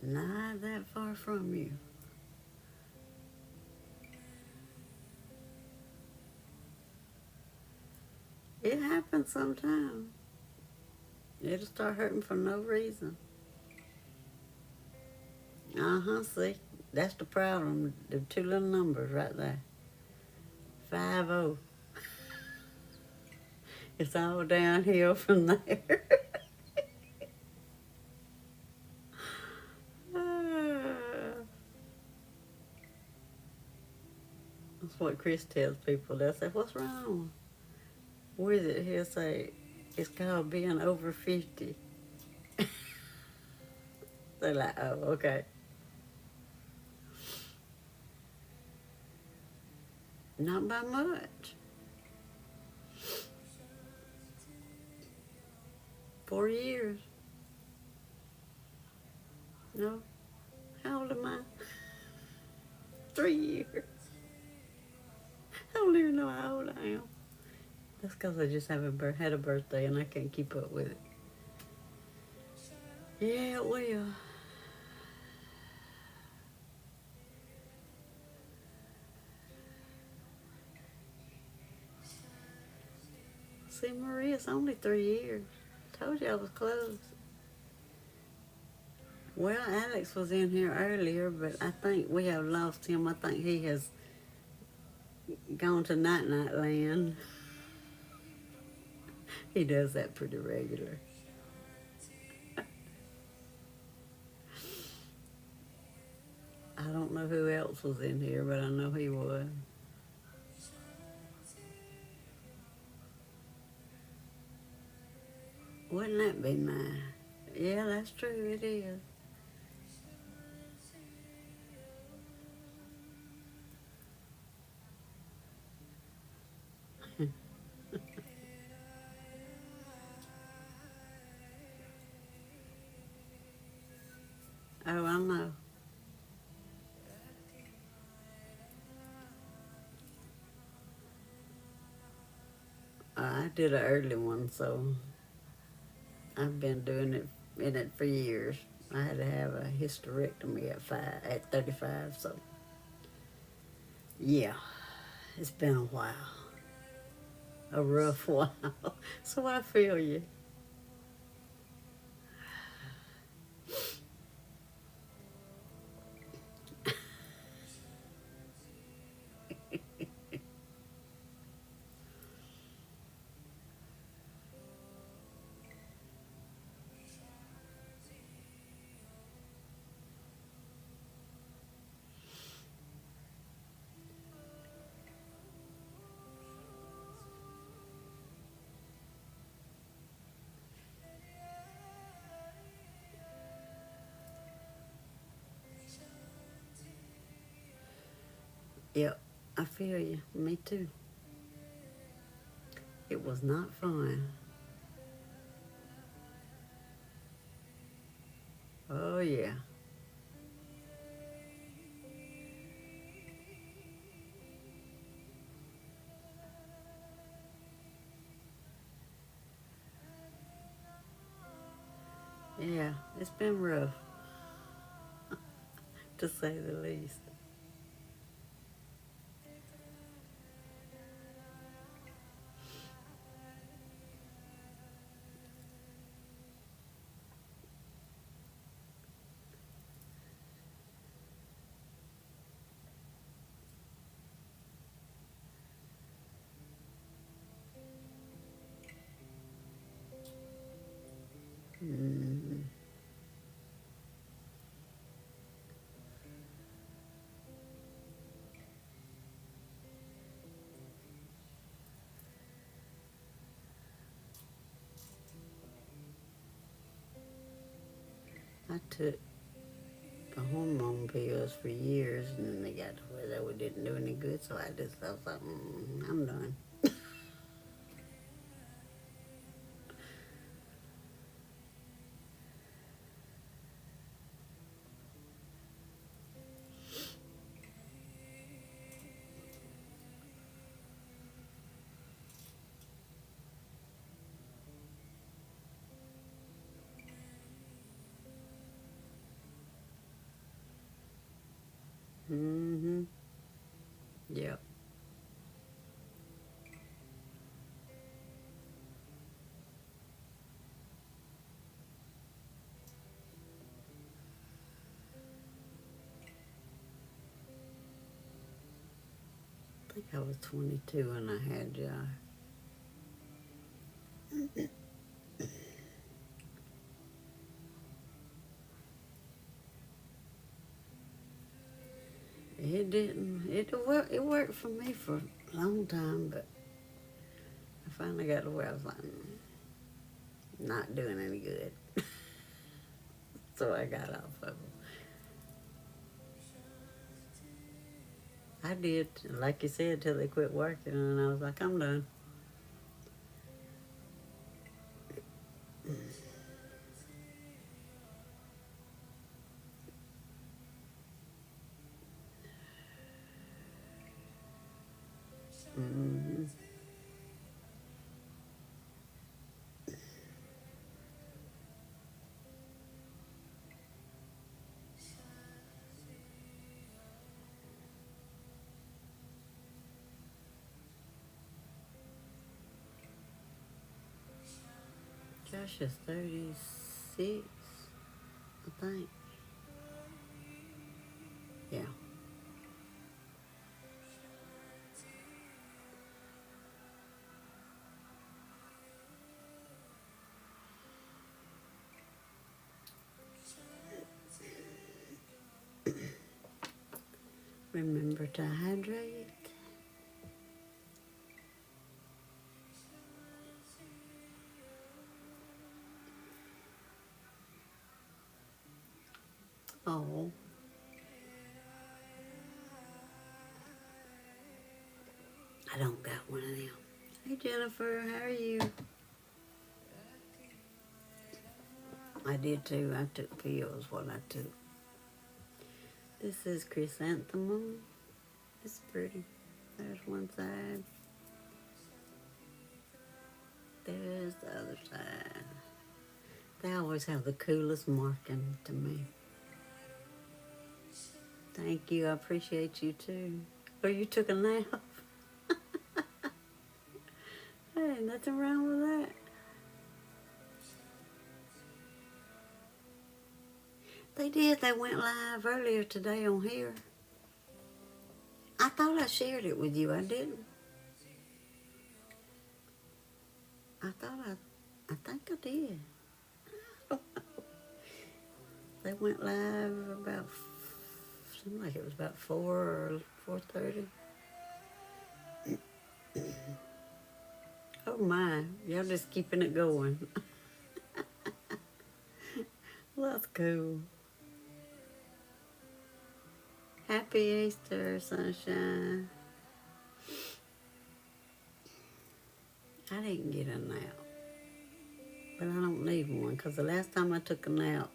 Not that far from you. It happens sometimes. It'll start hurting for no reason. See? That's the problem. The two little numbers right there. 50. It's all downhill from there. That's what Chris tells people. They'll say, what's wrong? What is it? He'll say, it's called being over 50. They're like, oh, okay. Not by much. 4 years. No? How old am I? 3 years. I don't even know how old I am. That's because I just haven't had a birthday and I can't keep up with it. Yeah, it will. See, Marie, it's only 3 years. Told you I was close. Well, Alex was in here earlier, but I think we have lost him. I think he has gone to night land. He does that pretty regular. I don't know who else was in here, but I know he was. Wouldn't that be nice? Yeah, that's true, it is. Oh, I know. I did an early one, so I've been doing it in it for years. I had to have a hysterectomy at 35, so yeah, it's been a while, a rough while. So I feel you. Yep, I feel you. Me too. It was not fun. Oh yeah. Yeah, it's been rough, to say the least. Mm, I took the hormone pills for years, and then they got to where they didn't do any good, so I was like, I'm done. Mm-hmm. Yep. I think I was 22 when I had Josh. It didn't. It worked for me for a long time, but I finally got to where I was like, not doing any good. So I got off of them. I did, like you said, till they quit working, and I was like, I'm done. Mm-hmm. Josh is 36, I think. Yeah. Remember to hydrate. Oh, I don't got one of them. Hey Jennifer, how are you? I did too. I took pills what I took. This is chrysanthemum. It's pretty. There's one side. There's the other side. They always have the coolest marking to me. Thank you. I appreciate you too. Oh, you took a nap? Hey, nothing wrong with that. They did. They went live earlier today on here. I thought I shared it with you. I didn't. I think I did. They went live about, seemed like it was about 4 or 4:30. Oh my, y'all just keeping it going. Well, that's cool. Happy Easter, sunshine. I didn't get a nap, but I don't need one because the last time I took a nap,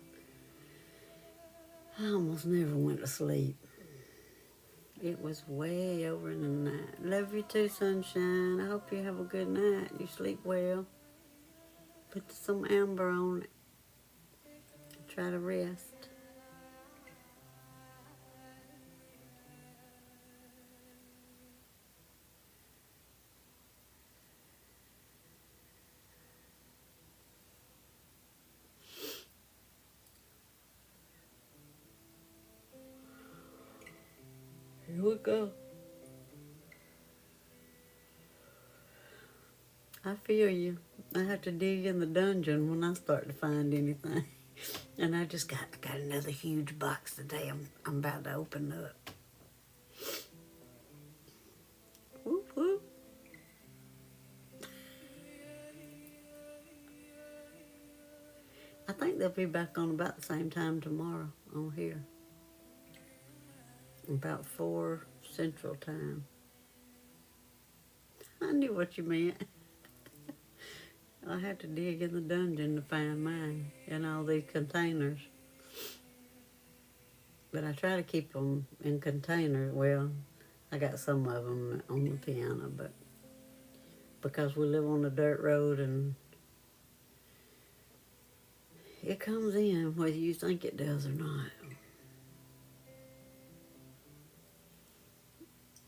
I almost never went to sleep. It was way over in the night. Love you too, sunshine. I hope you have a good night. You sleep well. Put some amber on it. Try to rest. Here we go. I feel you. I have to dig in the dungeon when I start to find anything. And I just got another huge box today I'm about to open up. Whoop, whoop. I think they'll be back on about the same time tomorrow on here. About 4 Central Time. I knew what you meant. I had to dig in the dungeon to find mine in all these containers. But I try to keep them in containers. Well, I got some of them on the piano, but because we live on a dirt road and it comes in whether you think it does or not.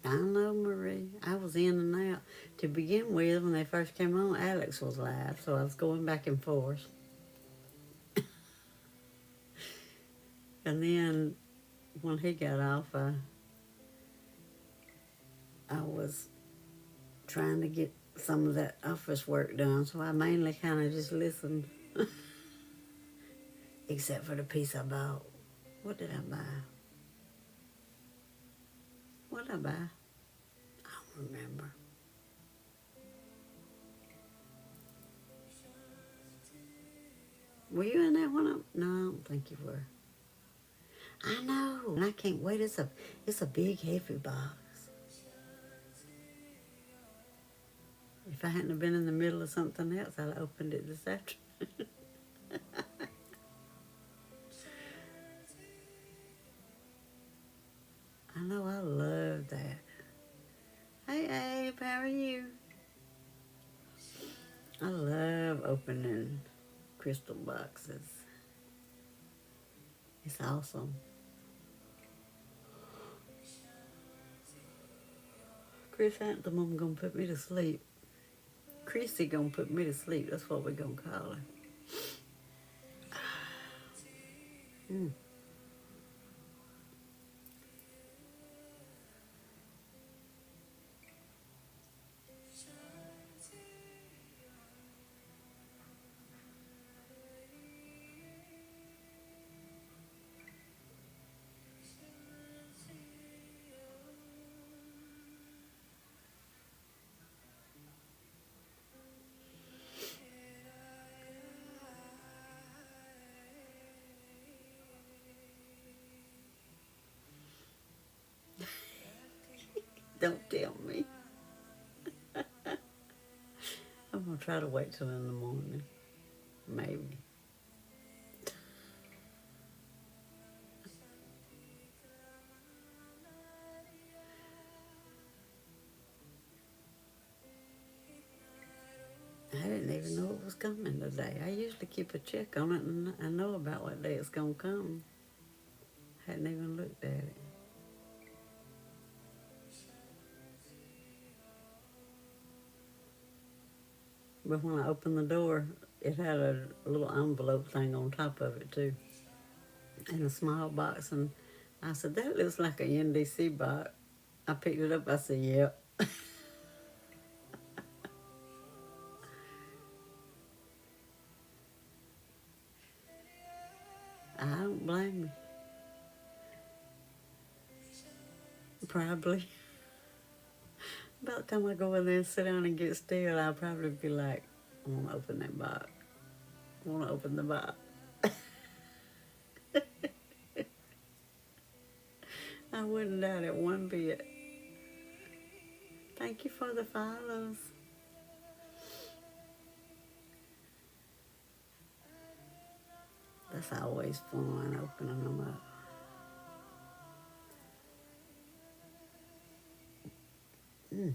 I know, Marie. I was in and out. To begin with, when they first came on, Alex was live, so I was going back and forth. And then when he got off, I was trying to get some of that office work done, so I mainly kind of just listened. Except for the piece I bought. What did I buy? What did I buy? I don't remember. Were you in that one? No, I don't think you were. I know, and I can't wait. It's a big, heavy box. If I hadn't have been in the middle of something else, I'd have opened it this afternoon. I know, I love that. Hey, Abe, how you? I love opening crystal boxes. It's awesome. Chris Anthem gonna put me to sleep. Chrissy gonna put me to sleep. That's what we're gonna call her. Mm. Don't tell me. I'm gonna try to wait till in the morning. Maybe. I didn't even know it was coming today. I usually keep a check on it and I know about what day it's gonna come. Hadn't even looked at it. But when I opened the door, it had a little envelope thing on top of it too. In a small box, and I said, that looks like a NDC box. I picked it up, I said, yep. I don't blame you. Probably. About the time I go in there and sit down and get still, I'll probably be like, I want to open that box. I want to open the box. I wouldn't doubt it one bit. Thank you for the follows. That's always fun, opening them up. Mm.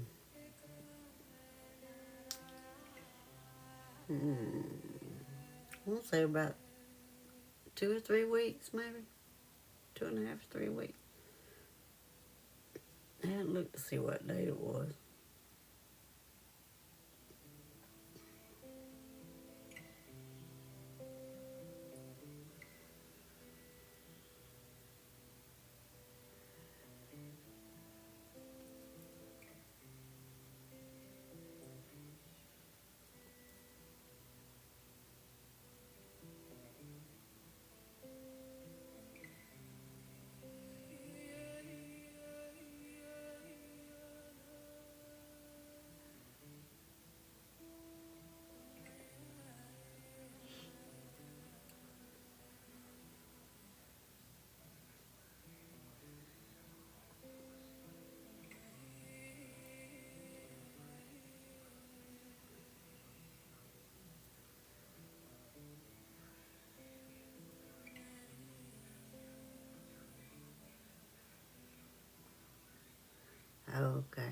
I want to say about 2 or 3 weeks, maybe. 2.5, 3 weeks. I hadn't looked to see what date it was. Oh, okay.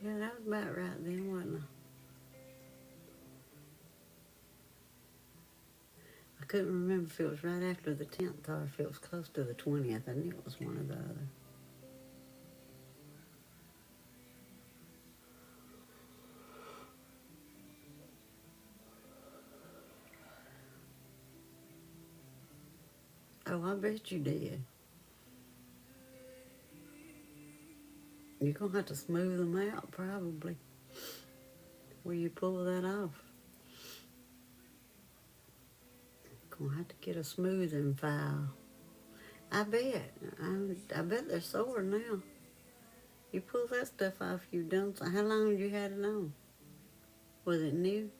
Yeah, that was about right then, wasn't it? I couldn't remember if it was right after the 10th or if it was close to the 20th. I knew it was one or the other. Oh, I bet you did. You're going to have to smooth them out, probably, where you pull that off. Going to have to get a smoothing file. I bet. I bet they're sore now. You pull that stuff off, you done. How long have you had it on? Was it new?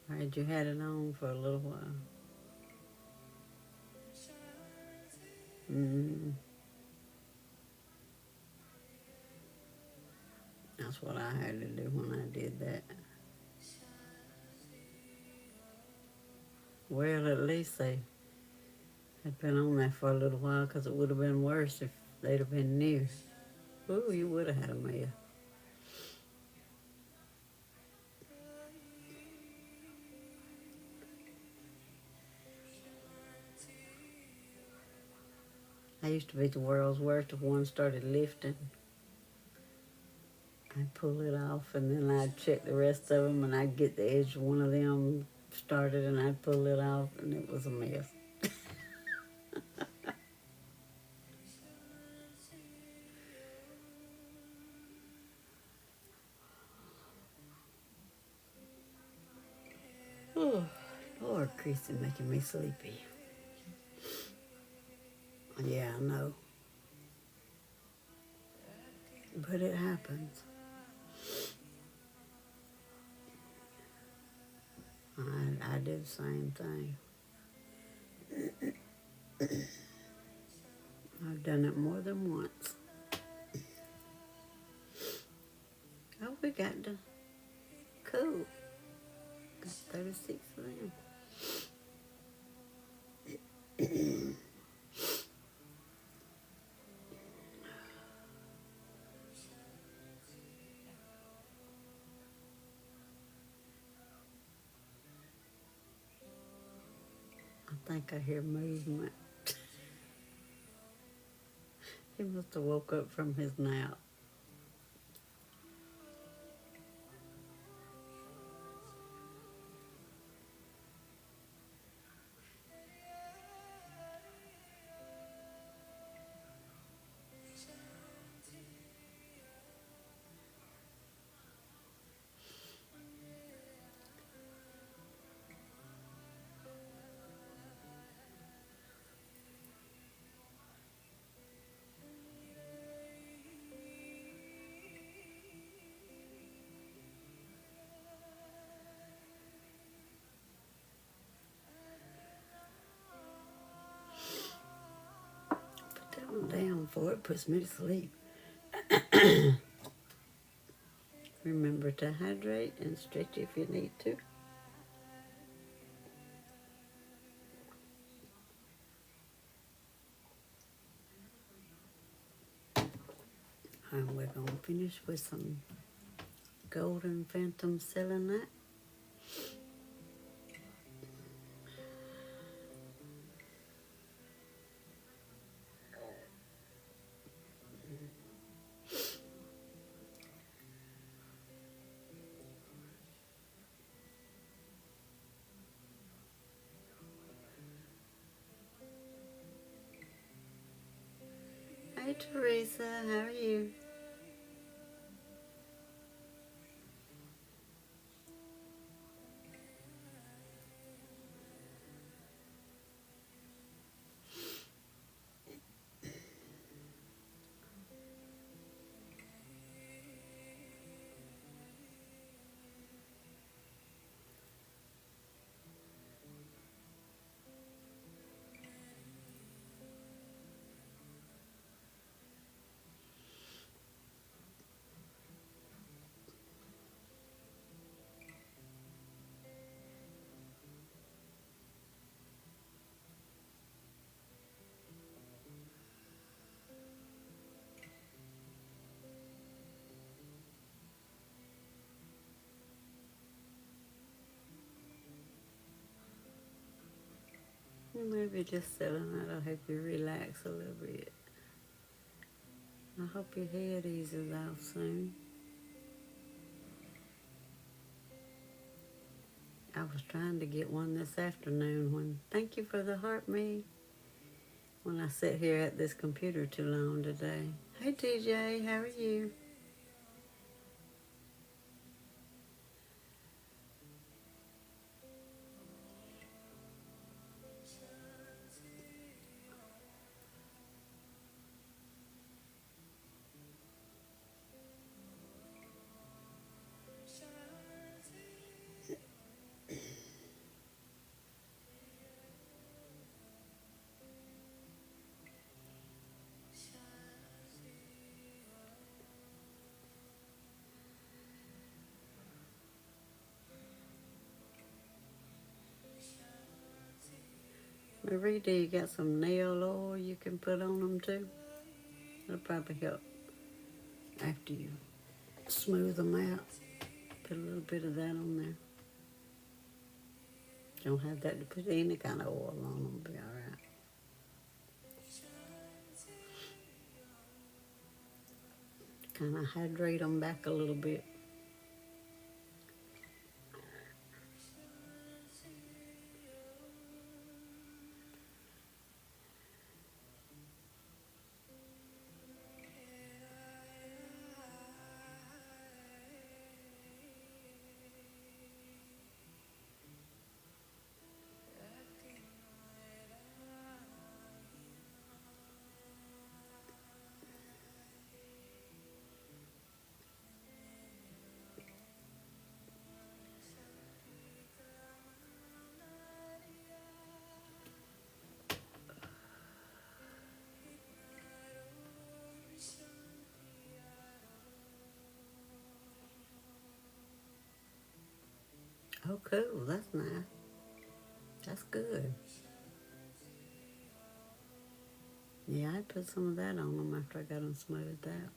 Or had you had it on for a little while? Mm. That's what I had to do when I did that. Well, at least they I'd been on there for a little while because it would have been worse if they'd have been near. Ooh, you would have had a mess. I used to be the world's worst if one started lifting. I'd pull it off and then I'd check the rest of them and I'd get the edge of one of them started and I'd pull it off and it was a mess. Oh, Lord, Christy, making me sleepy. Yeah, I know. But it happens. I do the same thing. I've done it more than once. Oh, we got the cool. Got 36 of them. I think I hear movement. He must have woke up from his nap. Put that one down before it puts me to sleep. Remember to hydrate and stretch if you need to. And we're going to finish with some golden phantom selenite. Hey Teresa, how are you? Maybe just selenite will help you relax a little bit. I hope your head eases off soon. I was trying to get one this afternoon when, thank you for the heart, me, when I sit here at this computer too long today. Hey TJ, how are you? Marita, you got some nail oil you can put on them too? It'll probably help after you smooth them out. Put a little bit of that on there. Don't have that to put any kind of oil on them, be all right. Kind of hydrate them back a little bit. Oh, cool. That's nice. That's good. Yeah, I put some of that on them after I got them smoothed out.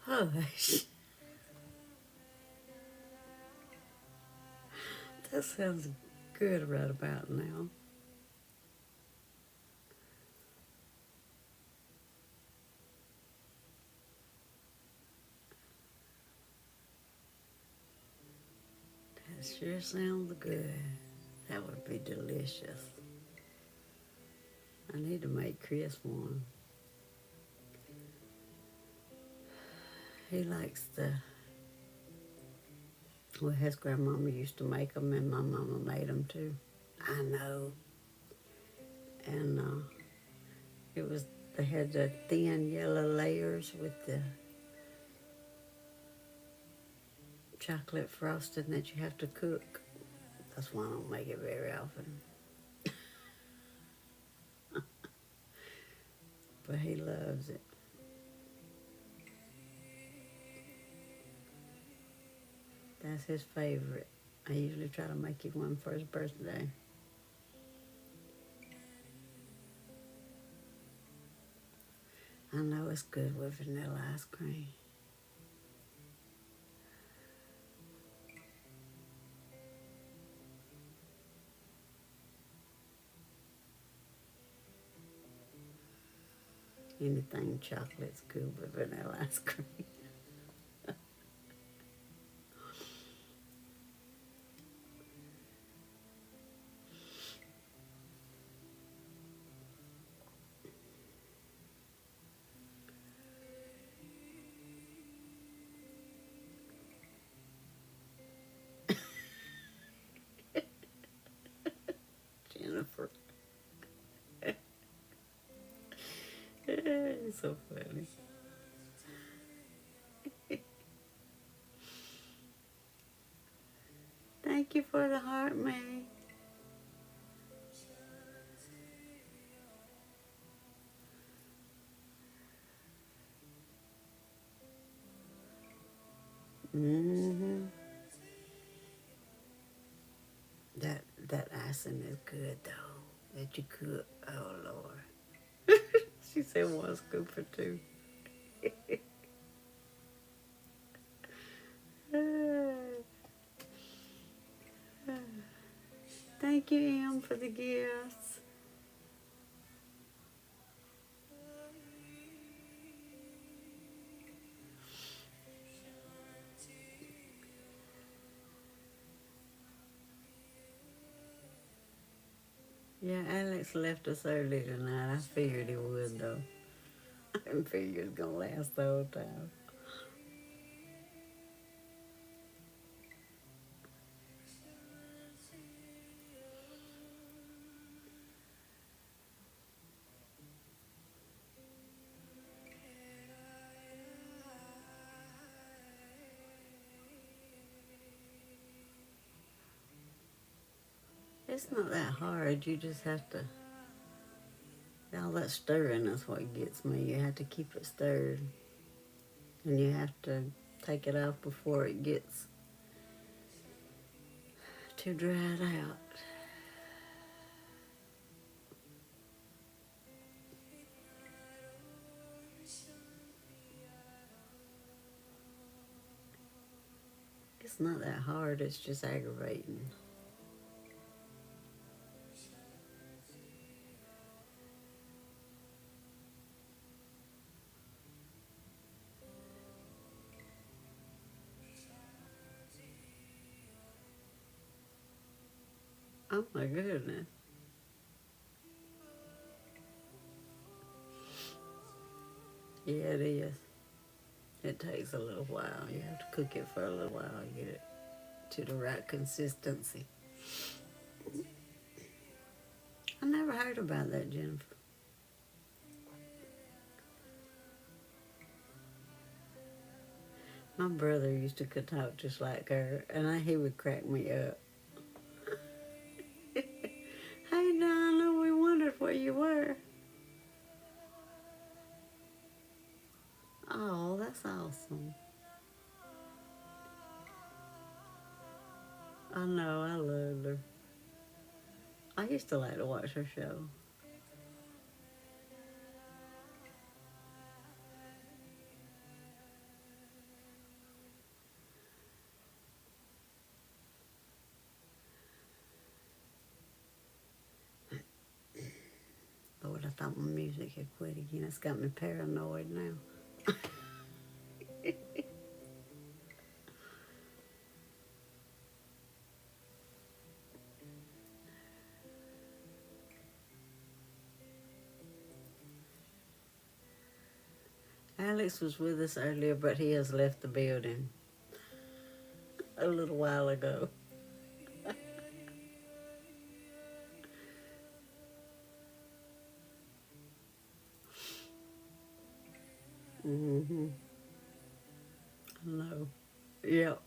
Hush. That sounds good right about now. That sure sounds good. That would be delicious. I need to make Chris one. He likes well, his grandmama used to make them, and my mama made them too. I know. And they had the thin yellow layers with the chocolate frosting that you have to cook. That's why I don't make it very often. But he loves it. That's his favorite. I usually try to make him one for his birthday. I know it's good with vanilla ice cream. Anything chocolate's good with vanilla ice cream. Jennifer. It's so funny. Thank you for the heart, May. Mm-hmm. That icing is good though. That you cook. Oh Lord. She said one scoop for two. Thank you, Em, for the gifts. Yeah, Alex left us early tonight. I figured he would, though. I didn't figure it was going to last the whole time. It's not that hard. You just have to... All that stirring is what gets me. You have to keep it stirred. And you have to take it off before it gets too dried out. It's not that hard. It's just aggravating. Oh my goodness. Yeah, it is. It takes a little while. You have to cook it for a little while to get it to the right consistency. I never heard about that, Jennifer. My brother used to could talk just like her, and he would crack me up. Hey, Donna, we wondered where you were. Oh, that's awesome. I know, I loved her. I used to like to watch her show. Lord, I thought my music had quit again. It's got me paranoid now. Alex was with us earlier, but he has left the building a little while ago. Mm-hmm. I know. Yep.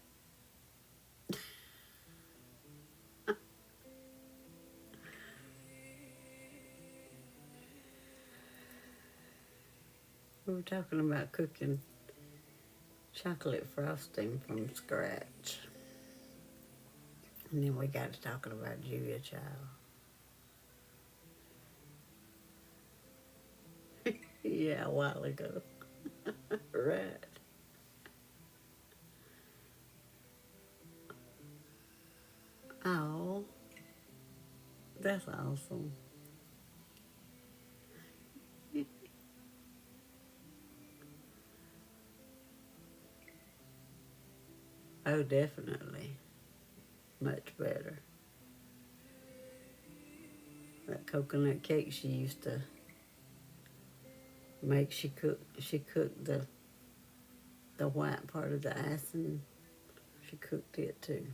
We were talking about cooking chocolate frosting from scratch. And then we got to talking about Julia Child. Yeah, a while ago. Right. Oh, that's awesome. Oh, definitely. Much better. That coconut cake she used to make, she cooked the white part of the icing. She cooked it too.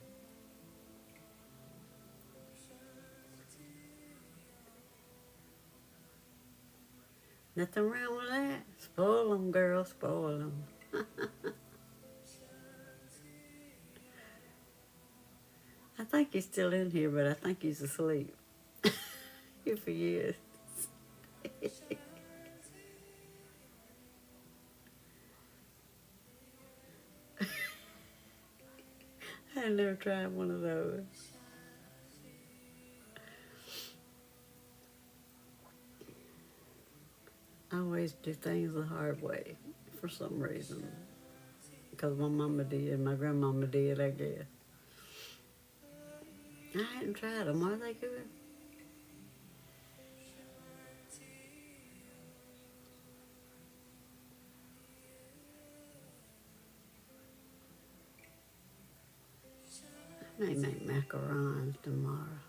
Nothing wrong with that. Spoil them, girl, spoil them. I think he's still in here, but I think he's asleep. If he is. I never tried one of those. I always do things the hard way for some reason. Because my mama did, my grandmama did, I guess. I hadn't tried them. Are they good? I may make macarons tomorrow.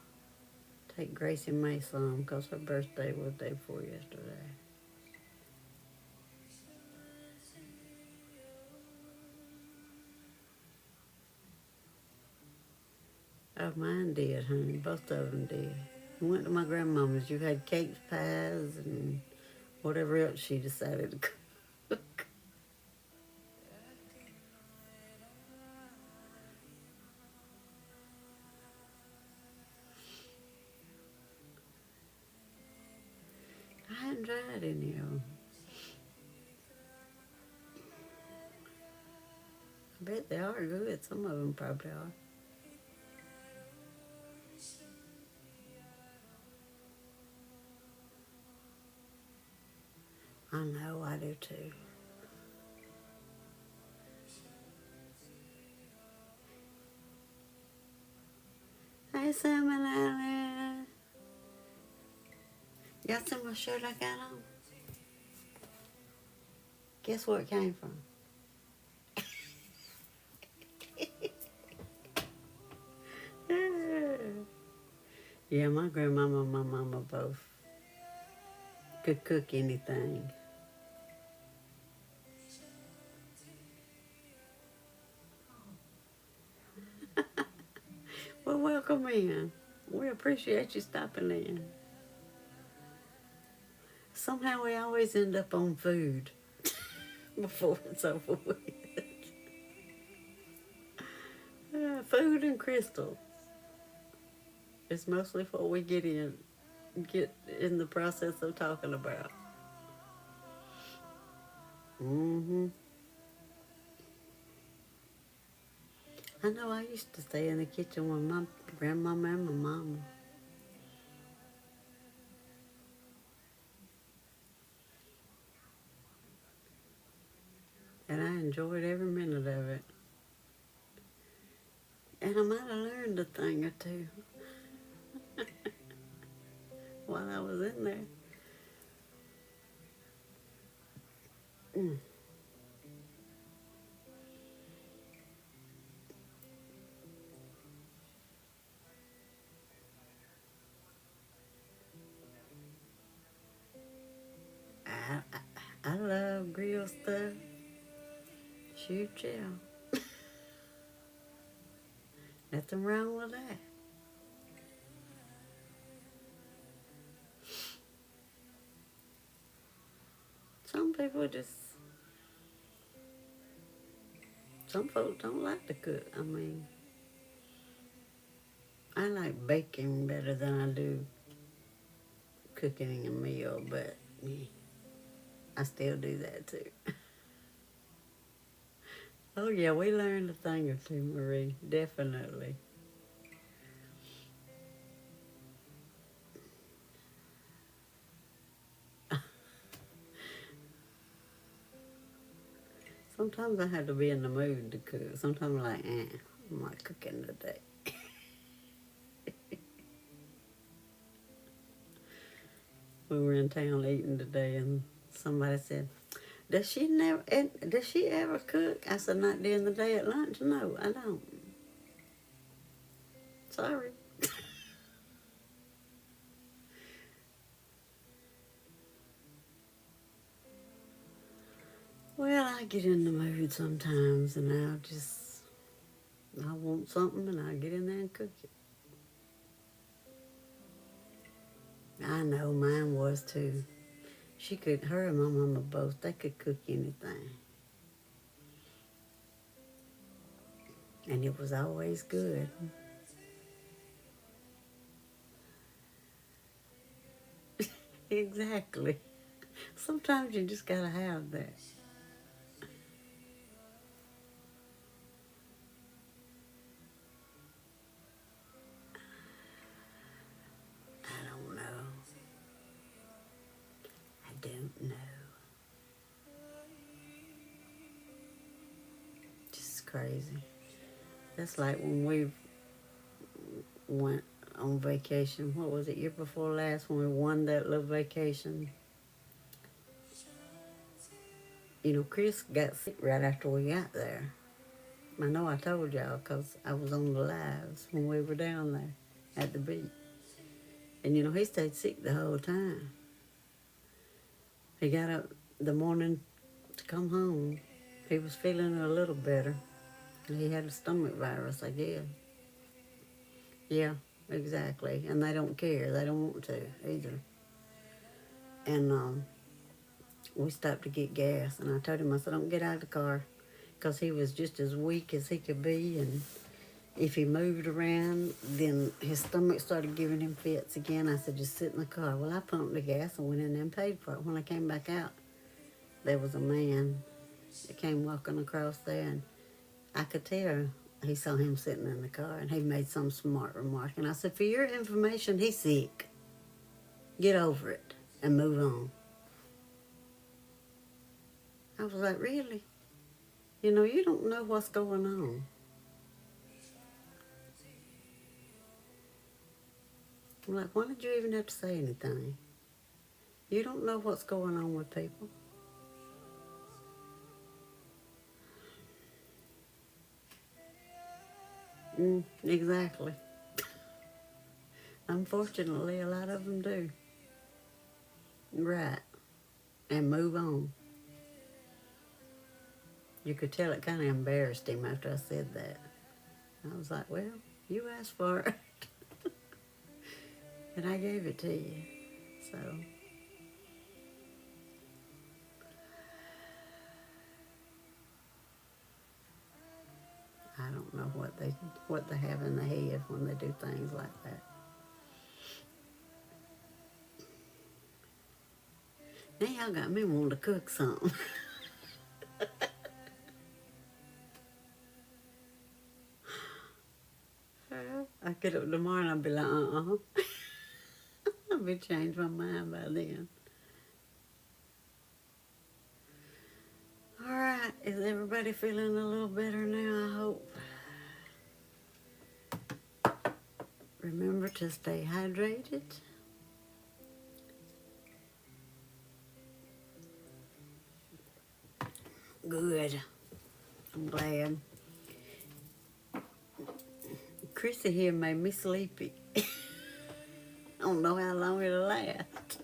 take Gracie May some because her birthday was the day before yesterday. Oh, mine did, honey. Both of them did. We went to my grandmama's. You had cakes, pies, and whatever else she decided to cook. I hadn't tried any of them. I bet they are good. Some of them probably are. I know, I do too. Hey, Sam and Alice. Y'all see my shirt I got on? Guess where it came from? Yeah, my grandmama and my mama both could cook anything. Well, welcome in. We appreciate you stopping in. Somehow we always end up on food before it's over with. Food and crystal. It's mostly what we get in the process of talking about. Mm-hmm. I know I used to stay in the kitchen with my grandmama and my mama. And I enjoyed every minute of it. And I might have learned a thing or two while I was in there. Mm. I love grill stuff. Shoot, yeah. Nothing wrong with that. Some people just, some folks don't like to cook. I mean, I like baking better than I do cooking a meal, but yeah, I still do that too. Oh yeah, we learned a thing or two, Marie. Definitely. Sometimes I have to be in the mood to cook. Sometimes I'm like, I'm not cooking today. We were in town eating today, and somebody said, does she ever cook?" I said, "Not during the day at lunch. No, I don't. Sorry." Well, I get in the mood sometimes, and I want something, and I get in there and cook it. I know mine was too. Her and my mama both, they could cook anything. And it was always good. Exactly. Sometimes you just gotta have that. I don't know. I don't know. Just crazy. That's like when we went on vacation. What was it, year before last, when we won that little vacation? You know, Chris got sick right after we got there. I know I told y'all because I was on the lives when we were down there at the beach. And he stayed sick the whole time. He got up the morning to come home. He was feeling a little better. He had a stomach virus, I guess. Yeah, exactly. And they don't care. They don't want to either. And we stopped to get gas. And I told him, I said, don't get out of the car. Because he was just as weak as he could be. And if he moved around, then his stomach started giving him fits again. I said, just sit in the car. Well, I pumped the gas and went in there and paid for it. When I came back out, there was a man that came walking across there, and I could tell he saw him sitting in the car, and he made some smart remark. And I said, for your information, he's sick. Get over it and move on. I was like, really? You don't know what's going on. I'm like, why did you even have to say anything? You don't know what's going on with people. Exactly. Unfortunately, a lot of them do. Right. And move on. You could tell it kind of embarrassed him after I said that. I was like, well, you asked for it. And I gave it to you. So I don't know what they have in their head when they do things like that. Now y'all got me wanting to cook something. I get up tomorrow and I'll be like, I'll be changed my mind by then. All right, is everybody feeling a little better now, I hope? Remember to stay hydrated. Good. I'm glad. Chrissy here made me sleepy. I don't know how long it'll last.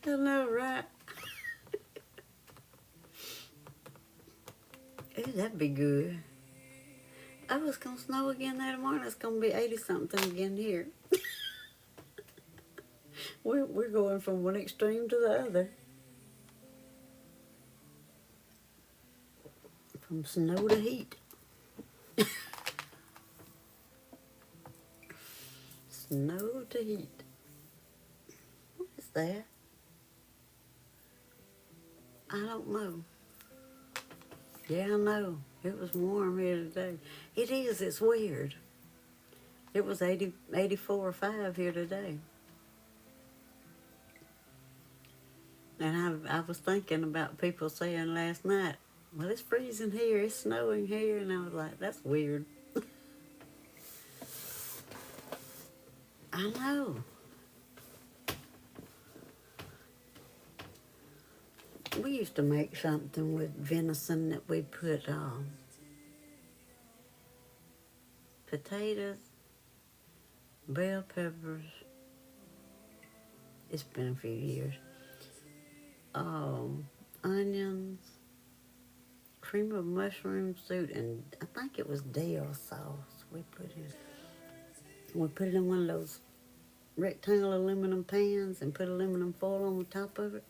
I know, right? Ooh, that'd be good. Oh, it's gonna snow again there tomorrow. It's gonna be 80-something again here. We're going from one extreme to the other. From snow to heat. Snow to heat. What is that? I don't know. Yeah, I know. It was warm here today. It is. It's weird. It was 84 or 5 here today. And I was thinking about people saying last night, well, it's freezing here, it's snowing here. And I was like, that's weird. I know. We used to make something with venison that we put potatoes, bell peppers. It's been a few years. Onions, cream of mushroom soup, and I think it was dill sauce we put in. We put it in one of those rectangle aluminum pans and put aluminum foil on the top of it,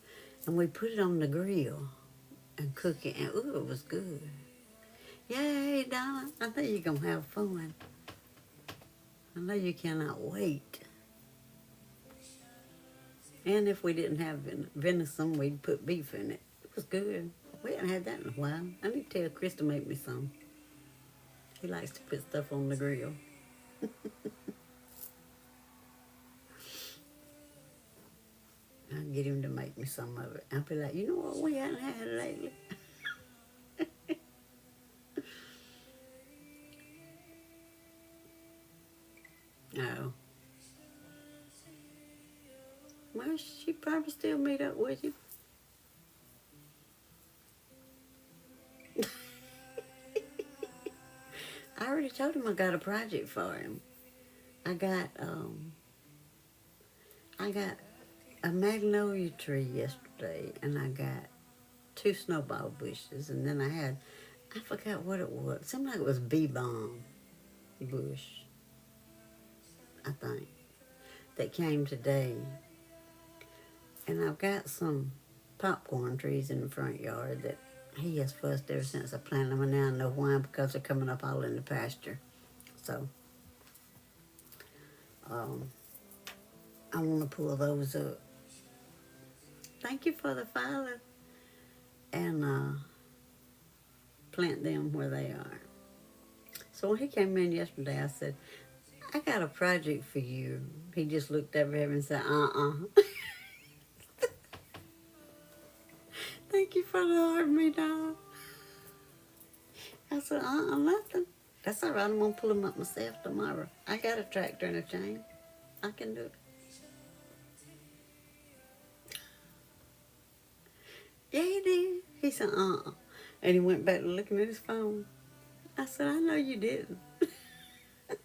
and we put it on the grill and cook it, and ooh, it was good. Yay, Donna, I know you're gonna have fun. I know you cannot wait. And if we didn't have venison, we'd put beef in it. It was good. We hadn't had that in a while. I need to tell Chris to make me some. He likes to put stuff on the grill. I'll get him to make me some of it. I'll be like, you know what we haven't had lately? No. Well, she'd probably still meet up with you. already told him I got a project for him. I got a magnolia tree yesterday, and I got 2 snowball bushes, and then I forgot what it was. It seemed like it was bee balm bush, I think, that came today. And I've got some popcorn trees in the front yard that he has fussed ever since I planted them, and now I know why, because they're coming up all in the pasture. So, I want to pull those up. Thank you for the follow. And plant them where they are. So when he came in yesterday, I said, I got a project for you. He just looked over at me and said, Thank you for the heart, me dog. I said, nothing. That's all right. I'm going to pull them up myself tomorrow. I got a tractor and a chain. I can do it. Yeah, he did. He said, And he went back to looking at his phone. I said, I know you didn't.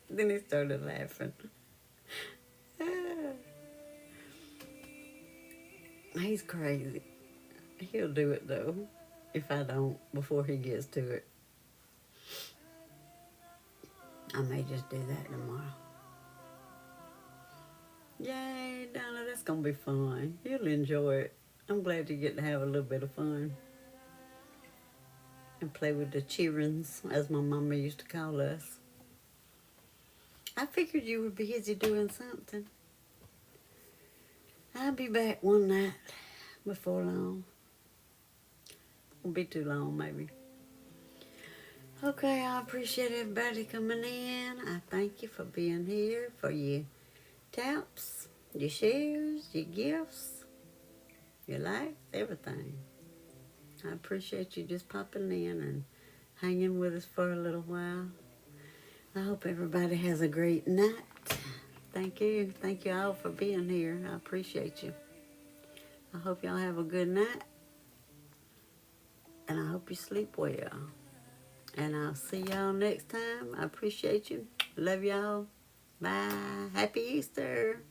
Then he started laughing. He's crazy. He'll do it, though, if I don't, before he gets to it. I may just do that tomorrow. Yay, Donna, that's going to be fun. You'll enjoy it. I'm glad you get to have a little bit of fun. And play with the childrens, as my mama used to call us. I figured you were busy doing something. I'll be back one night before long. Won't be too long, maybe. Okay, I appreciate everybody coming in. I thank you for being here, for your taps, your shares, your gifts, your likes, everything. I appreciate you just popping in and hanging with us for a little while. I hope everybody has a great night. Thank you. Thank you all for being here. I appreciate you. I hope y'all have a good night. And I hope you sleep well. And I'll see y'all next time. I appreciate you. Love y'all. Bye. Happy Easter.